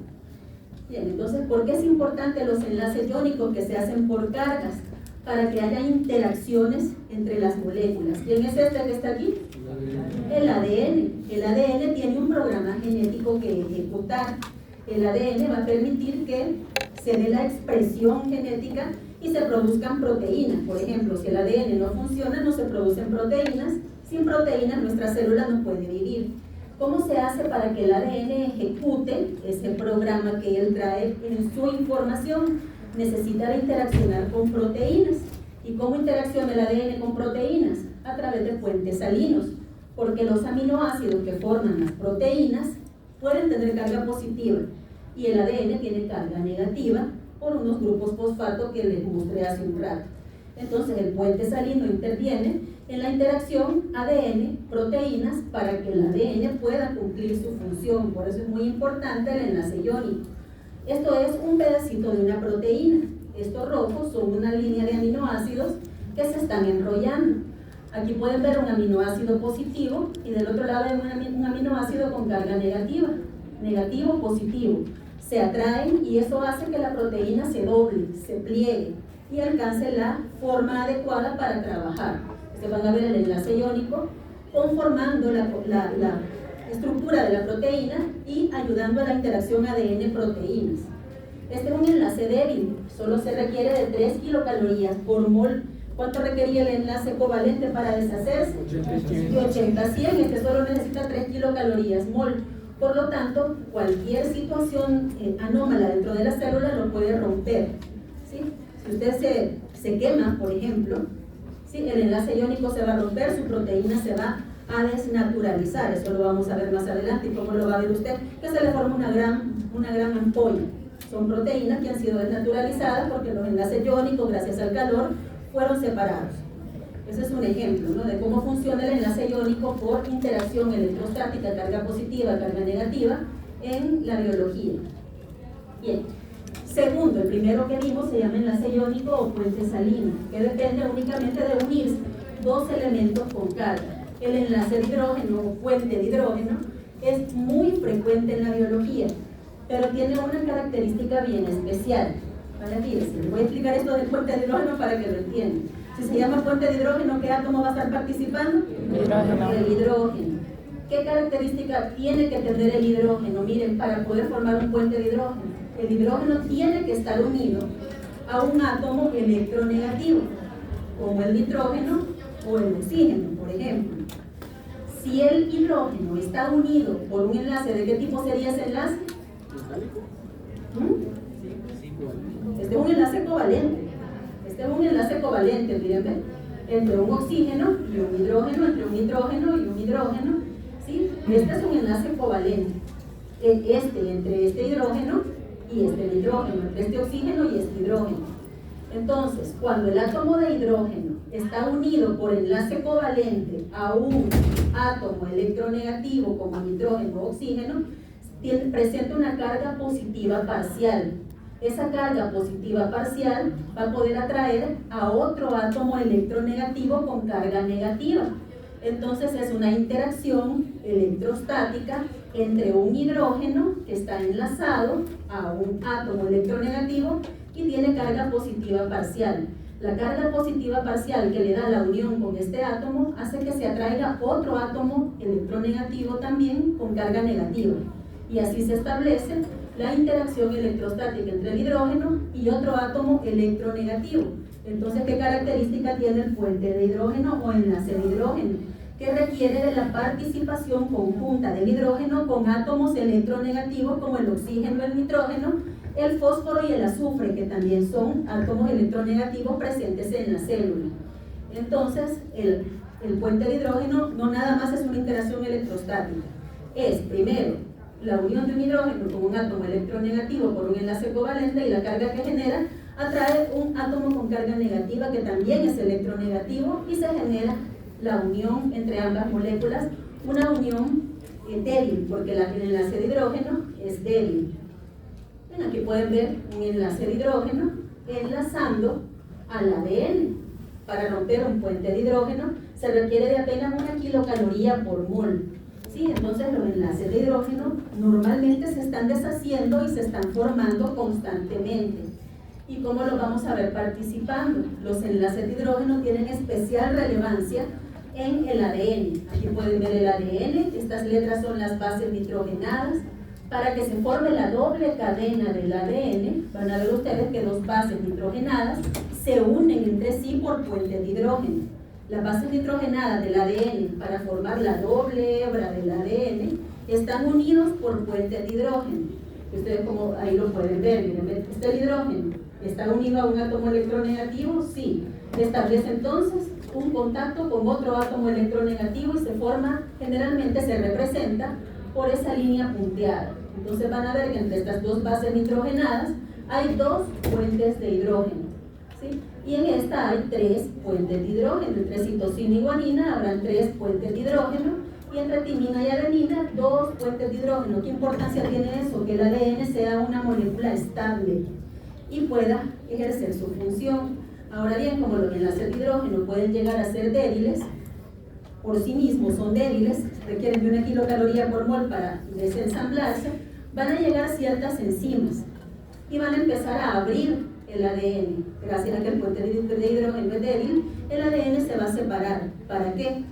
Bien, entonces, ¿por qué es importante los enlaces iónicos que se hacen por cargas? Para que haya interacciones entre las moléculas. ¿Quién es este que está aquí? El ADN. El ADN tiene un programa genético que ejecutar. El ADN va a permitir que se dé la expresión genética y se produzcan proteínas. Por ejemplo, si el ADN no funciona, no se producen proteínas. Sin proteínas nuestra célula no puede vivir. ¿Cómo se hace para que el ADN ejecute ese programa que él trae en su información? Necesita interaccionar con proteínas. ¿Y cómo interacciona el ADN con proteínas? A través de puentes salinos, porque los aminoácidos que forman las proteínas pueden tener carga positiva y el ADN tiene carga negativa por unos grupos fosfato que les mostré hace un rato. Entonces el puente salino interviene en la interacción ADN-proteínas para que el ADN pueda cumplir su función. Por eso es muy importante el enlace iónico. Esto es un pedacito de una proteína. Estos rojos son una línea de aminoácidos que se están enrollando. Aquí pueden ver un aminoácido positivo y del otro lado hay un aminoácido con carga negativa. Negativo, positivo. Se atraen y eso hace que la proteína se doble, se pliegue y alcance la forma adecuada para trabajar. Ustedes van a ver el enlace iónico conformando la estructura de la proteína y ayudando a la interacción ADN-proteínas. Este es un enlace débil, solo se requiere de 3 kilocalorías por mol. ¿Cuánto requería el enlace covalente para deshacerse? De 80 a 100, este solo necesita 3 kilocalorías mol. Por lo tanto, cualquier situación anómala dentro de la célula lo puede romper, ¿sí? Si usted se quema, por ejemplo, ¿sí? El enlace iónico se va a romper, su proteína se va a desnaturalizar. Eso lo vamos a ver más adelante y cómo lo va a ver usted, que se le forma una gran ampolla. Son proteínas que han sido desnaturalizadas porque los enlaces iónicos, gracias al calor, fueron separados. Ese es un ejemplo, ¿no?, de cómo funciona el enlace iónico por interacción electrostática, carga positiva, carga negativa, en la biología. Bien. Segundo, el primero que vimos se llama enlace iónico o puente salino, que depende únicamente de unir dos elementos con carga. El enlace de hidrógeno o puente de hidrógeno es muy frecuente en la biología, pero tiene una característica bien especial. Vale, fíjense, les voy a explicar esto del puente de hidrógeno para que lo entiendan. Si se llama puente de hidrógeno, ¿qué átomo va a estar participando?
Hidrógeno.
El hidrógeno. ¿Qué característica tiene que tener el hidrógeno? Miren, para poder formar un puente de hidrógeno, el hidrógeno tiene que estar unido a un átomo electronegativo, como el nitrógeno o el oxígeno, por ejemplo. Si el hidrógeno está unido por un enlace, ¿de qué tipo sería ese enlace? Este es un enlace covalente. Este es un enlace covalente, fíjense, entre un oxígeno y un hidrógeno, entre un nitrógeno y un hidrógeno, ¿sí? Este es un enlace covalente. Entre este hidrógeno y este nitrógeno, entre este oxígeno y este hidrógeno. Entonces, cuando el átomo de hidrógeno está unido por enlace covalente a un átomo electronegativo como nitrógeno o oxígeno, presenta una carga positiva parcial. Esa carga positiva parcial va a poder atraer a otro átomo electronegativo con carga negativa. Entonces es una interacción electrostática entre un hidrógeno que está enlazado a un átomo electronegativo y tiene carga positiva parcial. La carga positiva parcial que le da la unión con este átomo hace que se atraiga otro átomo electronegativo también con carga negativa. Y así se establece la interacción electrostática entre el hidrógeno y otro átomo electronegativo. Entonces, ¿qué característica tiene el puente de hidrógeno o enlace de hidrógeno? Que requiere de la participación conjunta del hidrógeno con átomos electronegativos como el oxígeno, el nitrógeno, el fósforo y el azufre, que también son átomos electronegativos presentes en la célula. Entonces, el puente de hidrógeno no nada más es una interacción electrostática. Es, primero, la unión de un hidrógeno con un átomo electronegativo por un enlace covalente y la carga que genera atrae un átomo con carga negativa que también es electronegativo y se genera la unión entre ambas moléculas, una unión débil, porque el enlace de hidrógeno es débil. Bueno, aquí pueden ver un enlace de hidrógeno enlazando al ADN. Para romper un puente de hidrógeno se requiere de apenas 1 kilocaloría por mol. ¿Sí? Entonces los enlaces de hidrógeno normalmente se están deshaciendo y se están formando constantemente. ¿Y cómo los vamos a ver participando? Los enlaces de hidrógeno tienen especial relevancia en el ADN. Aquí pueden ver el ADN, estas letras son las bases nitrogenadas, Para que se forme la doble cadena del ADN, van a ver ustedes que dos bases nitrogenadas se unen entre sí por puentes de hidrógeno. Las bases nitrogenadas del ADN para formar la doble hebra del ADN están unidos por puentes de hidrógeno. Ustedes como ahí lo pueden ver, miren, este el hidrógeno está unido a un átomo electronegativo, sí. Establece entonces un contacto con otro átomo electronegativo y se forma, generalmente se representa por esa línea punteada. Entonces van a ver que entre estas dos bases nitrogenadas hay dos puentes de hidrógeno, ¿sí? Y en esta hay tres puentes de hidrógeno. Entre citosina y guanina habrán tres puentes de hidrógeno y entre timina y adenina dos puentes de hidrógeno. ¿Qué importancia tiene eso? Que el ADN sea una molécula estable y pueda ejercer su función. Ahora bien, como los enlaces de hidrógeno pueden llegar a ser débiles, por sí mismos son débiles, requieren de 1 kilocaloría por mol para desensamblarse, van a llegar ciertas enzimas y van a empezar a abrir el ADN. Gracias a que el puente de hidrógeno es débil, el ADN se va a separar. ¿Para qué?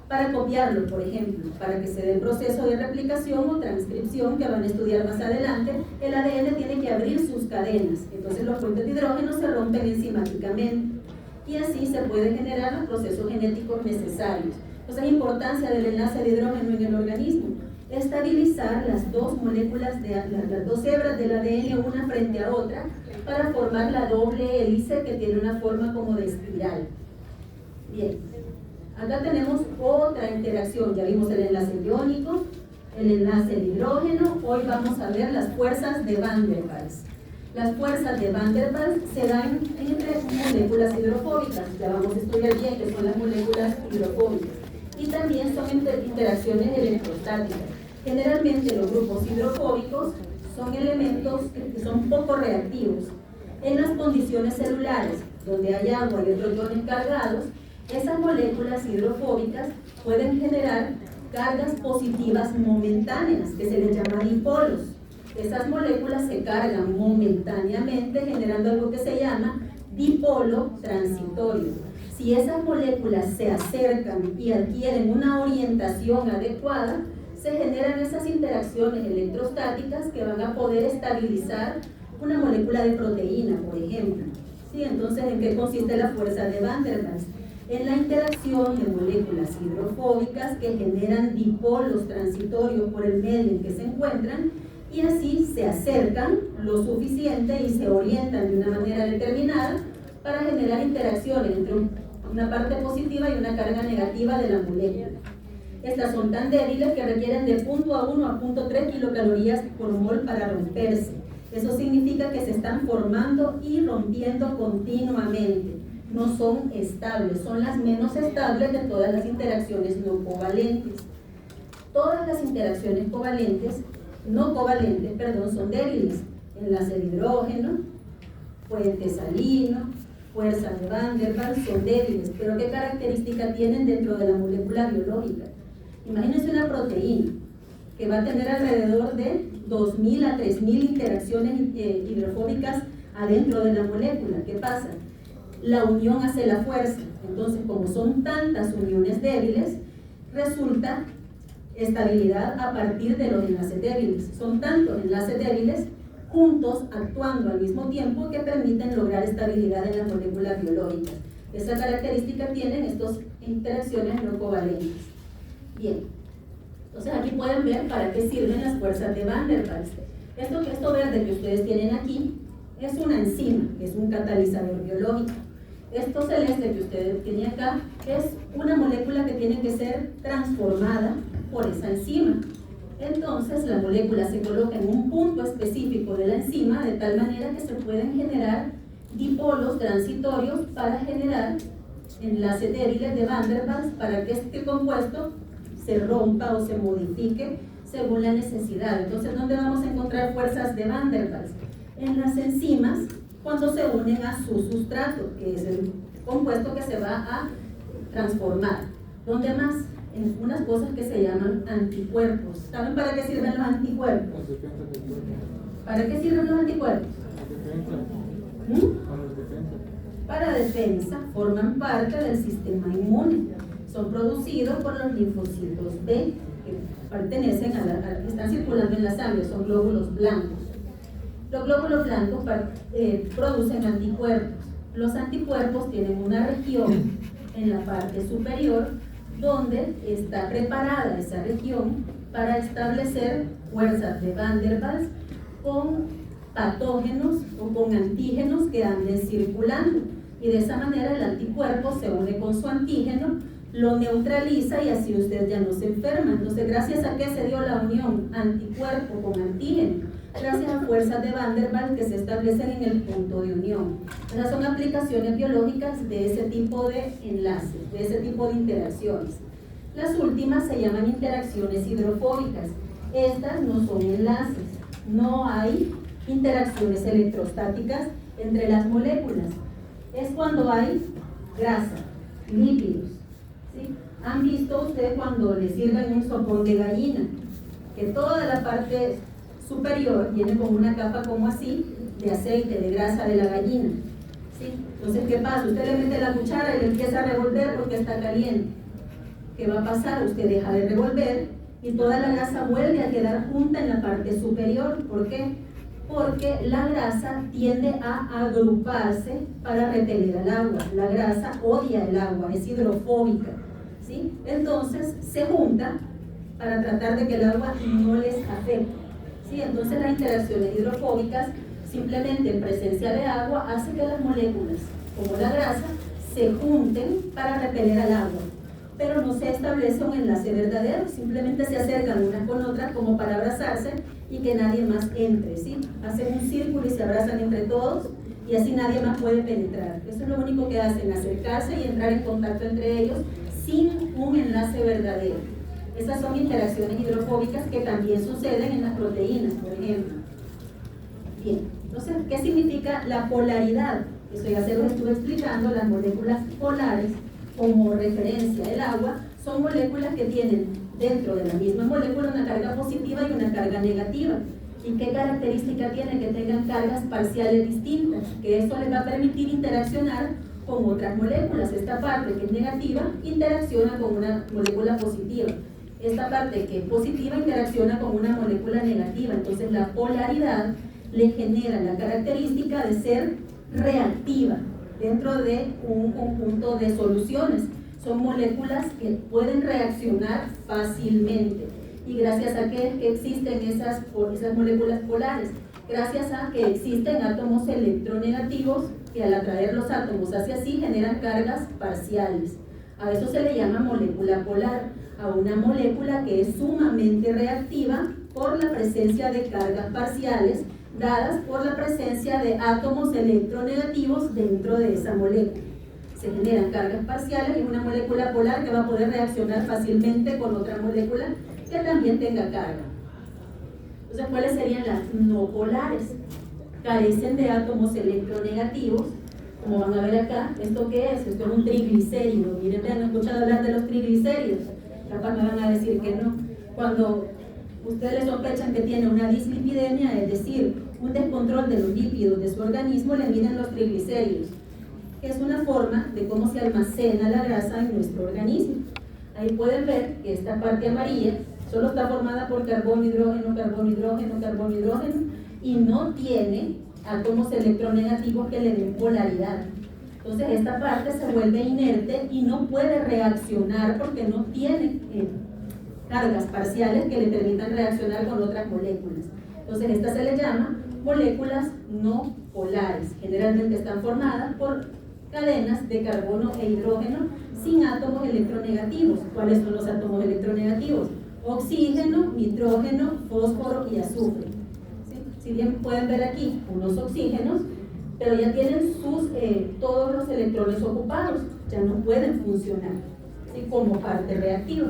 Para copiarlo, por ejemplo, para que se dé el proceso de replicación o transcripción que van a estudiar más adelante, el ADN tiene que abrir sus cadenas. Entonces los puentes de hidrógeno se rompen enzimáticamente y así se pueden generar los procesos genéticos necesarios. Entonces, la importancia del enlace de hidrógeno en el organismo: estabilizar las dos moléculas, las dos hebras del ADN una frente a otra para formar la doble hélice que tiene una forma como de espiral. Bien, acá tenemos otra interacción. Ya vimos el enlace iónico, el enlace de hidrógeno. Hoy vamos a ver las fuerzas de Van der Waals. Las fuerzas de Van der Waals se dan entre moléculas hidrofóbicas. Ya vamos a estudiar bien qué son las moléculas hidrofóbicas. Y también son interacciones electrostáticas. Generalmente los grupos hidrofóbicos son elementos que son poco reactivos. En las condiciones celulares, donde hay agua y otros iones cargados, esas moléculas hidrofóbicas pueden generar cargas positivas momentáneas, que se les llama dipolos. Esas moléculas se cargan momentáneamente, generando algo que se llama dipolo transitorio. Si esas moléculas se acercan y adquieren una orientación adecuada, se generan esas interacciones electrostáticas que van a poder estabilizar una molécula de proteína, por ejemplo. ¿Sí? Entonces, ¿en qué consiste la fuerza de Van der Waals? En la interacción de moléculas hidrofóbicas que generan dipolos transitorios por el medio en que se encuentran y así se acercan lo suficiente y se orientan de una manera determinada para generar interacciones entre una parte positiva y una carga negativa de la molécula. Estas son tan débiles que requieren de 0.1 a 0.3 kilocalorías por mol para romperse. Eso significa que se están formando y rompiendo continuamente. No son estables, son las menos estables de todas las interacciones no covalentes. Todas las interacciones no covalentes, son débiles. Enlace de hidrógeno, puente salino, fuerza de Van der Waals son débiles, pero ¿qué característica tienen dentro de la molécula biológica? Imagínense una proteína que va a tener alrededor de 2.000 a 3.000 interacciones hidrofóbicas adentro de la molécula. ¿Qué pasa? La unión hace la fuerza. Entonces, como son tantas uniones débiles, resulta estabilidad a partir de los enlaces débiles. Son tantos enlaces débiles juntos, actuando al mismo tiempo, que permiten lograr estabilidad en las moléculas biológicas. Esa característica tienen estas interacciones no covalentes. Bien, entonces aquí pueden ver para qué sirven las fuerzas de Van der Waals. Esto verde que ustedes tienen aquí es una enzima, es un catalizador biológico. Esto celeste que ustedes tienen acá es una molécula que tiene que ser transformada por esa enzima. Entonces la molécula se coloca en un punto específico de la enzima de tal manera que se pueden generar dipolos transitorios para generar enlaces débiles de Van der Waals para que este compuesto se rompa o se modifique según la necesidad. Entonces, ¿dónde vamos a encontrar fuerzas de Van der Waals? En las enzimas, cuando se unen a su sustrato, que es el compuesto que se va a transformar. ¿Dónde más? En unas cosas que se llaman anticuerpos. ¿Saben para qué sirven los anticuerpos? ¿Para qué sirven los anticuerpos? Para defensa, forman parte del sistema inmune. Son producidos por los linfocitos B, que pertenecen que están circulando en la sangre, son glóbulos blancos. Los glóbulos blancos producen anticuerpos. Los anticuerpos tienen una región en la parte superior donde está preparada esa región para establecer fuerzas de Van der Waals con patógenos o con antígenos que anden circulando. Y de esa manera el anticuerpo se une con su antígeno, lo neutraliza y así usted ya no se enferma. Entonces, ¿gracias a qué se dio la unión anticuerpo con antígeno? Gracias a fuerzas de Van der Waals que se establecen en el punto de unión. Esas son aplicaciones biológicas de ese tipo de enlaces, de ese tipo de interacciones. Las últimas se llaman interacciones hidrofóbicas. Estas no son enlaces, no hay interacciones electrostáticas entre las moléculas. Es cuando hay grasa, lípidos. ¿Sí? ¿Han visto ustedes cuando les sirven un sopón de gallina? Que toda la parte superior viene con una capa como así de aceite, de grasa de la gallina. ¿Sí? Entonces, ¿qué pasa? Usted le mete la cuchara y le empieza a revolver porque está caliente. ¿Qué va a pasar? Usted deja de revolver y toda la grasa vuelve a quedar junta en la parte superior. ¿Por qué? Porque la grasa tiende a agruparse para repeler al agua. La grasa odia el agua, es hidrofóbica, ¿sí? Entonces se junta para tratar de que el agua no les afecte, ¿sí? Entonces las interacciones hidrofóbicas, simplemente en presencia de agua, hace que las moléculas, como la grasa, se junten para repeler al agua. Pero no se establece un enlace verdadero, simplemente se acercan unas con otras como para abrazarse y que nadie más entre, ¿sí? Hacen un círculo y se abrazan entre todos y así nadie más puede penetrar. Eso es lo único que hacen, acercarse y entrar en contacto entre ellos sin un enlace verdadero. Esas son interacciones hidrofóbicas que también suceden en las proteínas, por ejemplo. Bien, entonces, ¿qué significa la polaridad? Eso ya se lo estuve explicando. Las moléculas polares, como referencia el agua, son moléculas que tienen dentro de la misma molécula una carga positiva y una carga negativa. ¿Y qué característica tiene? Que tengan cargas parciales distintas, que eso les va a permitir interaccionar con otras moléculas. Esta parte que es negativa interacciona con una molécula positiva. Esta parte que es positiva interacciona con una molécula negativa. Entonces la polaridad le genera la característica de ser reactiva dentro de un conjunto de soluciones. Son moléculas que pueden reaccionar fácilmente. ¿Y gracias a qué existen esas moléculas polares? Gracias a que existen átomos electronegativos que al atraer los átomos hacia sí generan cargas parciales. A eso se le llama molécula polar, a una molécula que es sumamente reactiva por la presencia de cargas parciales dadas por la presencia de átomos electronegativos dentro de esa molécula. Se generan cargas parciales y una molécula polar que va a poder reaccionar fácilmente con otra molécula que también tenga carga. Entonces, ¿cuáles serían las no polares? Carecen de átomos electronegativos, como van a ver acá. ¿Esto qué es? Esto es un triglicérido. Miren, ¿me han escuchado hablar de los triglicéridos? Capaz me van a decir que no. Cuando ustedes le sospechan que tiene una dislipidemia, es decir, un descontrol de los lípidos de su organismo, le miden los triglicéridos, que es una forma de cómo se almacena la grasa en nuestro organismo. Ahí pueden ver que esta parte amarilla solo está formada por carbono, hidrógeno, carbono, hidrógeno, carbono, hidrógeno, y no tiene átomos electronegativos que le den polaridad. Entonces esta parte se vuelve inerte y no puede reaccionar porque no tiene cargas parciales que le permitan reaccionar con otras moléculas. Entonces estas se les llama moléculas no polares. Generalmente están formadas por cadenas de carbono e hidrógeno sin átomos electronegativos. ¿Cuáles son los átomos electronegativos? Oxígeno, nitrógeno, fósforo y azufre. ¿Sí? Si bien pueden ver aquí unos oxígenos, pero ya tienen todos los electrones ocupados, ya no pueden funcionar, ¿sí? Como parte reactiva.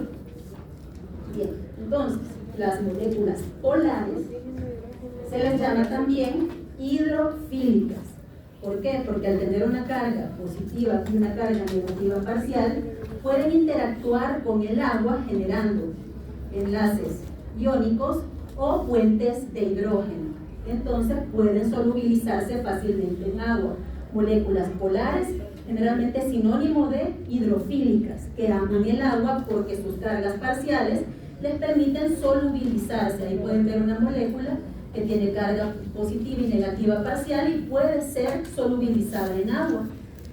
Bien, entonces las moléculas polares se les llama también hidrofílicas. ¿Por qué? Porque al tener una carga positiva y una carga negativa parcial, pueden interactuar con el agua generando enlaces iónicos o puentes de hidrógeno. Entonces pueden solubilizarse fácilmente en agua. Moléculas polares, generalmente sinónimo de hidrofílicas, que aman el agua porque sus cargas parciales les permiten solubilizarse. Ahí pueden ver una molécula que tiene carga positiva y negativa parcial y puede ser solubilizada en agua.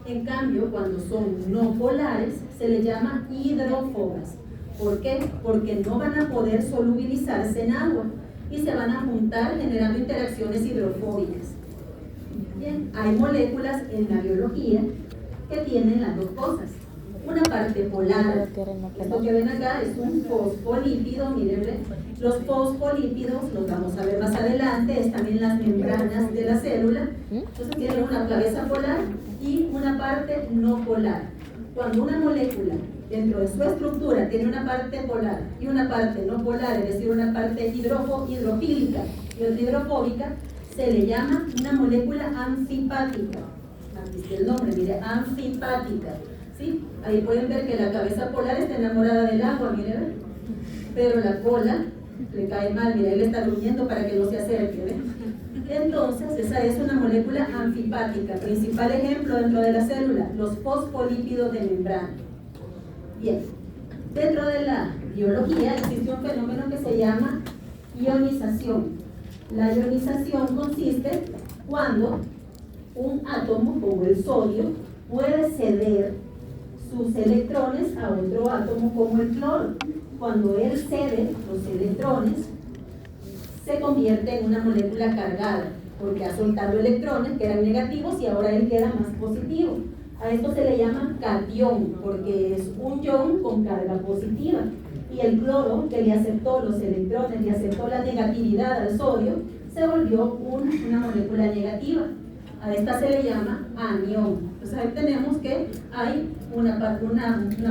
En cambio, cuando son no polares, se les llama hidrófobas. ¿Por qué? Porque no van a poder solubilizarse en agua y se van a juntar generando interacciones hidrofóbicas. Bien, hay moléculas en la biología que tienen las dos cosas. Una parte polar, esto que ven acá es un fosfolípido, miren, los fosfolípidos, los vamos a ver más adelante, están en las membranas de la célula, entonces tienen una cabeza polar y una parte no polar. Cuando una molécula dentro de su estructura tiene una parte polar y una parte no polar, es decir, una parte hidrofílica y otra hidrofóbica, se le llama una molécula anfipática. Aquí está el nombre, mire, anfipática. ¿Sí? Ahí pueden ver que la cabeza polar está enamorada del agua, miren, pero la cola le cae mal, mire, él está durmiendo para que no se acerque, ¿ven? Entonces, esa es una molécula anfipática. Principal ejemplo dentro de la célula, los fosfolípidos de membrana. Bien, dentro de la biología existe un fenómeno que se llama ionización. La ionización consiste cuando un átomo, como el sodio, puede ceder sus electrones a otro átomo como el cloro. Cuando él cede los electrones, se convierte en una molécula cargada, porque ha soltado electrones que eran negativos y ahora él queda más positivo. A esto se le llama cation, porque es un ion con carga positiva. Y el cloro, que le aceptó los electrones, le aceptó la negatividad al sodio, se volvió una molécula negativa. A esta se le llama anión. Entonces ahí tenemos que hay una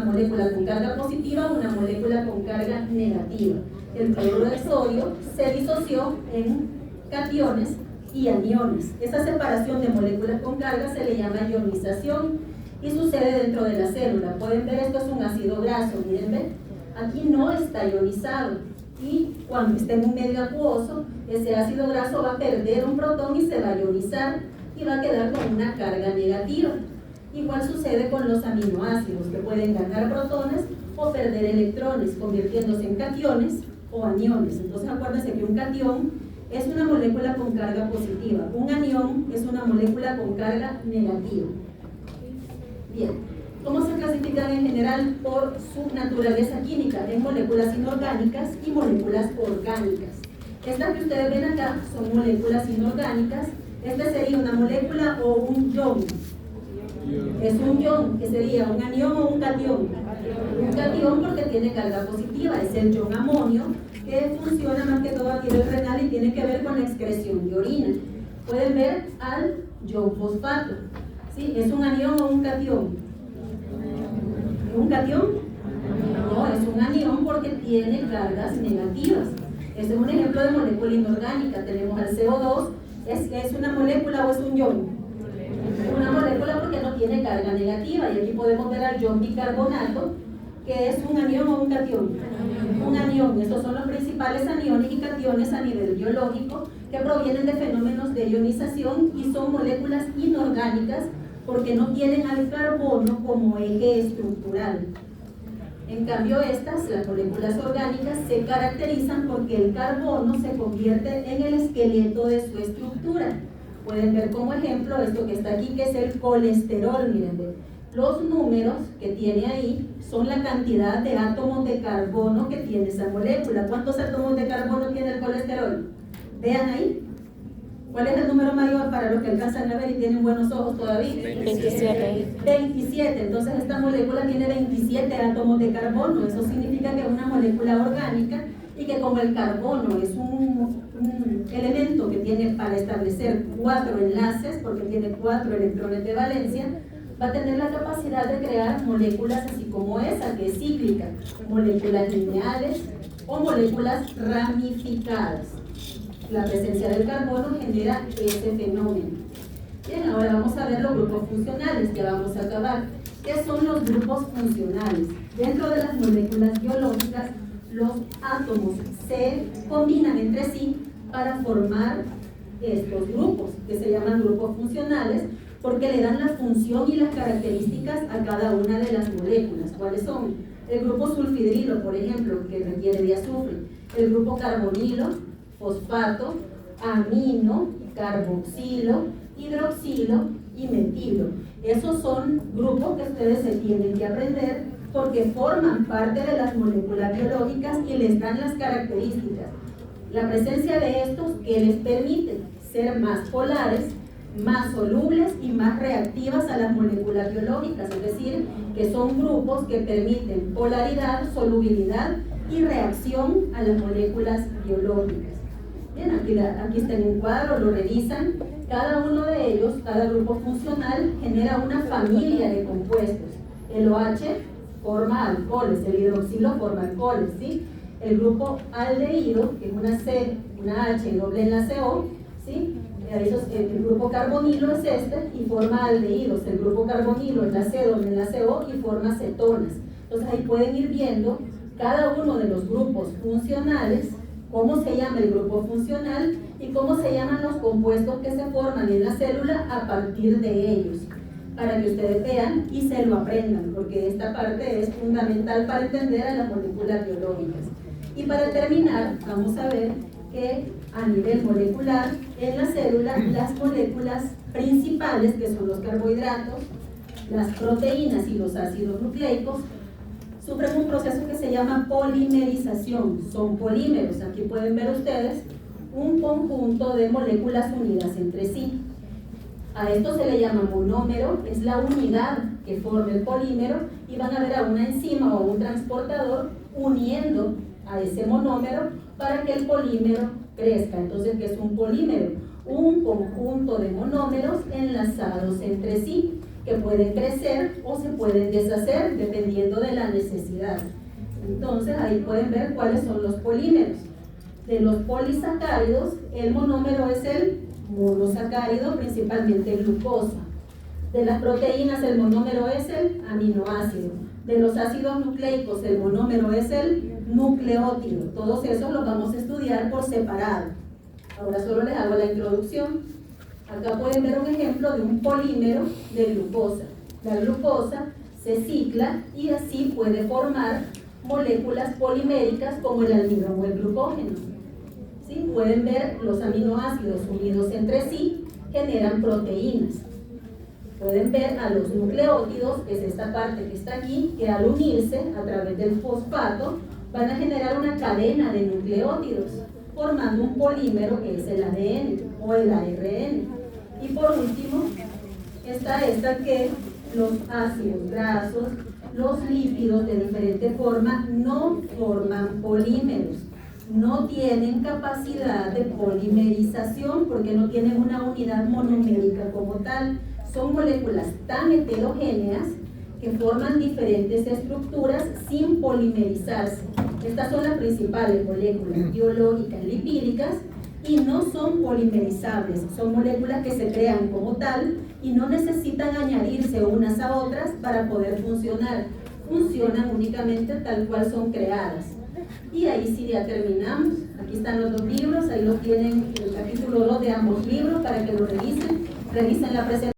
molécula con carga positiva, una molécula con carga negativa. El cloruro de sodio se disoció en cationes y aniones. Esa separación de moléculas con carga se le llama ionización y sucede dentro de la célula. Pueden ver, esto es un ácido graso, miren, ¿ven? Aquí no está ionizado y cuando esté en un medio acuoso, ese ácido graso va a perder un protón y se va a ionizar y va a quedar con una carga negativa. Igual sucede con los aminoácidos, que pueden ganar protones o perder electrones, convirtiéndose en cationes o aniones. Entonces acuérdense que un catión es una molécula con carga positiva, un anión es una molécula con carga negativa. Bien, ¿cómo se clasifican en general? Por su naturaleza química, en moléculas inorgánicas y moléculas orgánicas. Estas que ustedes ven acá son moléculas inorgánicas. Este sería una molécula o un ion. Es un ion, que sería un anión o un catión. Un catión porque tiene carga positiva, es el ion amonio, que funciona más que todo a nivel renal y tiene que ver con la excreción de orina. Pueden ver al ion fosfato. ¿Sí? ¿Es un anión o un catión? ¿Un catión? No, es un anión porque tiene cargas negativas. Este es un ejemplo de molécula inorgánica. Tenemos al CO2. ¿Es una molécula o es un ion? Una molécula porque no tiene carga negativa. Y aquí podemos ver al ion bicarbonato, que es un anión o un catión. Un anión. Estos son los principales aniones y cationes a nivel biológico que provienen de fenómenos de ionización y son moléculas inorgánicas porque no tienen al carbono como eje estructural. En cambio, estas, las moléculas orgánicas, se caracterizan porque el carbono se convierte en el esqueleto de su estructura. Pueden ver como ejemplo esto que está aquí, que es el colesterol. Miren, los números que tiene ahí son la cantidad de átomos de carbono que tiene esa molécula. ¿Cuántos átomos de carbono tiene el colesterol? Vean ahí. ¿Cuál es el número mayor para los que alcanzan a ver y tienen buenos ojos todavía?
27.
27. Entonces esta molécula tiene 27 átomos de carbono. Eso significa que es una molécula orgánica y que como el carbono es un elemento que tiene para establecer 4 enlaces, porque tiene 4 electrones de valencia, va a tener la capacidad de crear moléculas así como esa, que es cíclica, moléculas lineales o moléculas ramificadas. La presencia del carbono genera ese fenómeno. Bien, ahora vamos a ver los grupos funcionales, que vamos a acabar. ¿Qué son los grupos funcionales? Dentro de las moléculas biológicas, los átomos se combinan entre sí para formar estos grupos, que se llaman grupos funcionales, porque le dan la función y las características a cada una de las moléculas. ¿Cuáles son? El grupo sulfidrilo, por ejemplo, que requiere de azufre. El grupo carbonilo, fosfato, amino, carboxilo, hidroxilo y metilo. Esos son grupos que ustedes se tienen que aprender porque forman parte de las moléculas biológicas y les dan las características. La presencia de estos que les permite ser más polares, más solubles y más reactivas a las moléculas biológicas, es decir, que son grupos que permiten polaridad, solubilidad y reacción a las moléculas biológicas. Bien, aquí está en un cuadro, lo revisan. Cada uno de ellos, cada grupo funcional, genera una familia de compuestos. El OH forma alcoholes, el hidroxilo forma alcoholes, ¿sí? El grupo aldehído, que es una C, una H doble en la CO, ¿sí? El grupo carbonilo es este y forma aldehídos. El grupo carbonilo es la C doble en la CO y forma cetonas. Entonces ahí pueden ir viendo cada uno de los grupos funcionales, cómo se llama el grupo funcional y cómo se llaman los compuestos que se forman en la célula a partir de ellos, para que ustedes vean y se lo aprendan, porque esta parte es fundamental para entender a las moléculas biológicas. Y para terminar, vamos a ver que a nivel molecular, en la célula, las moléculas principales, que son los carbohidratos, las proteínas y los ácidos nucleicos, sufren un proceso que se llama polimerización. Son polímeros. Aquí pueden ver ustedes un conjunto de moléculas unidas entre sí. A esto se le llama monómero, es la unidad que forma el polímero, y van a ver a una enzima o un transportador uniendo a ese monómero para que el polímero crezca. Entonces, ¿qué es un polímero? Un conjunto de monómeros enlazados entre sí, que pueden crecer o se pueden deshacer dependiendo de la necesidad. Entonces ahí pueden ver cuáles son los polímeros. De los polisacáridos, el monómero es el monosacárido, principalmente glucosa. De las proteínas, el monómero es el aminoácido. De los ácidos nucleicos, el monómero es el nucleótido. Todos esos los vamos a estudiar por separado. Ahora solo les hago la introducción. Acá pueden ver un ejemplo de un polímero de glucosa. La glucosa se cicla y así puede formar moléculas poliméricas como el almidón o el glucógeno. ¿Sí? Pueden ver los aminoácidos unidos entre sí generan proteínas. Pueden ver a los nucleótidos, que es esta parte que está aquí, que al unirse a través del fosfato van a generar una cadena de nucleótidos, formando un polímero que es el ADN o el ARN. Y por último, está esta que los ácidos grasos, los lípidos de diferente forma no forman polímeros, no tienen capacidad de polimerización porque no tienen una unidad monomérica como tal. Son moléculas tan heterogéneas que forman diferentes estructuras sin polimerizarse. Estas son las principales moléculas biológicas lipídicas y no son polimerizables. Son moléculas que se crean como tal y no necesitan añadirse unas a otras para poder funcionar. Funcionan únicamente tal cual son creadas. Y ahí sí ya terminamos. Aquí están los dos libros, ahí los tienen el capítulo 2 de ambos libros para que lo revisen. Revisen la presentación.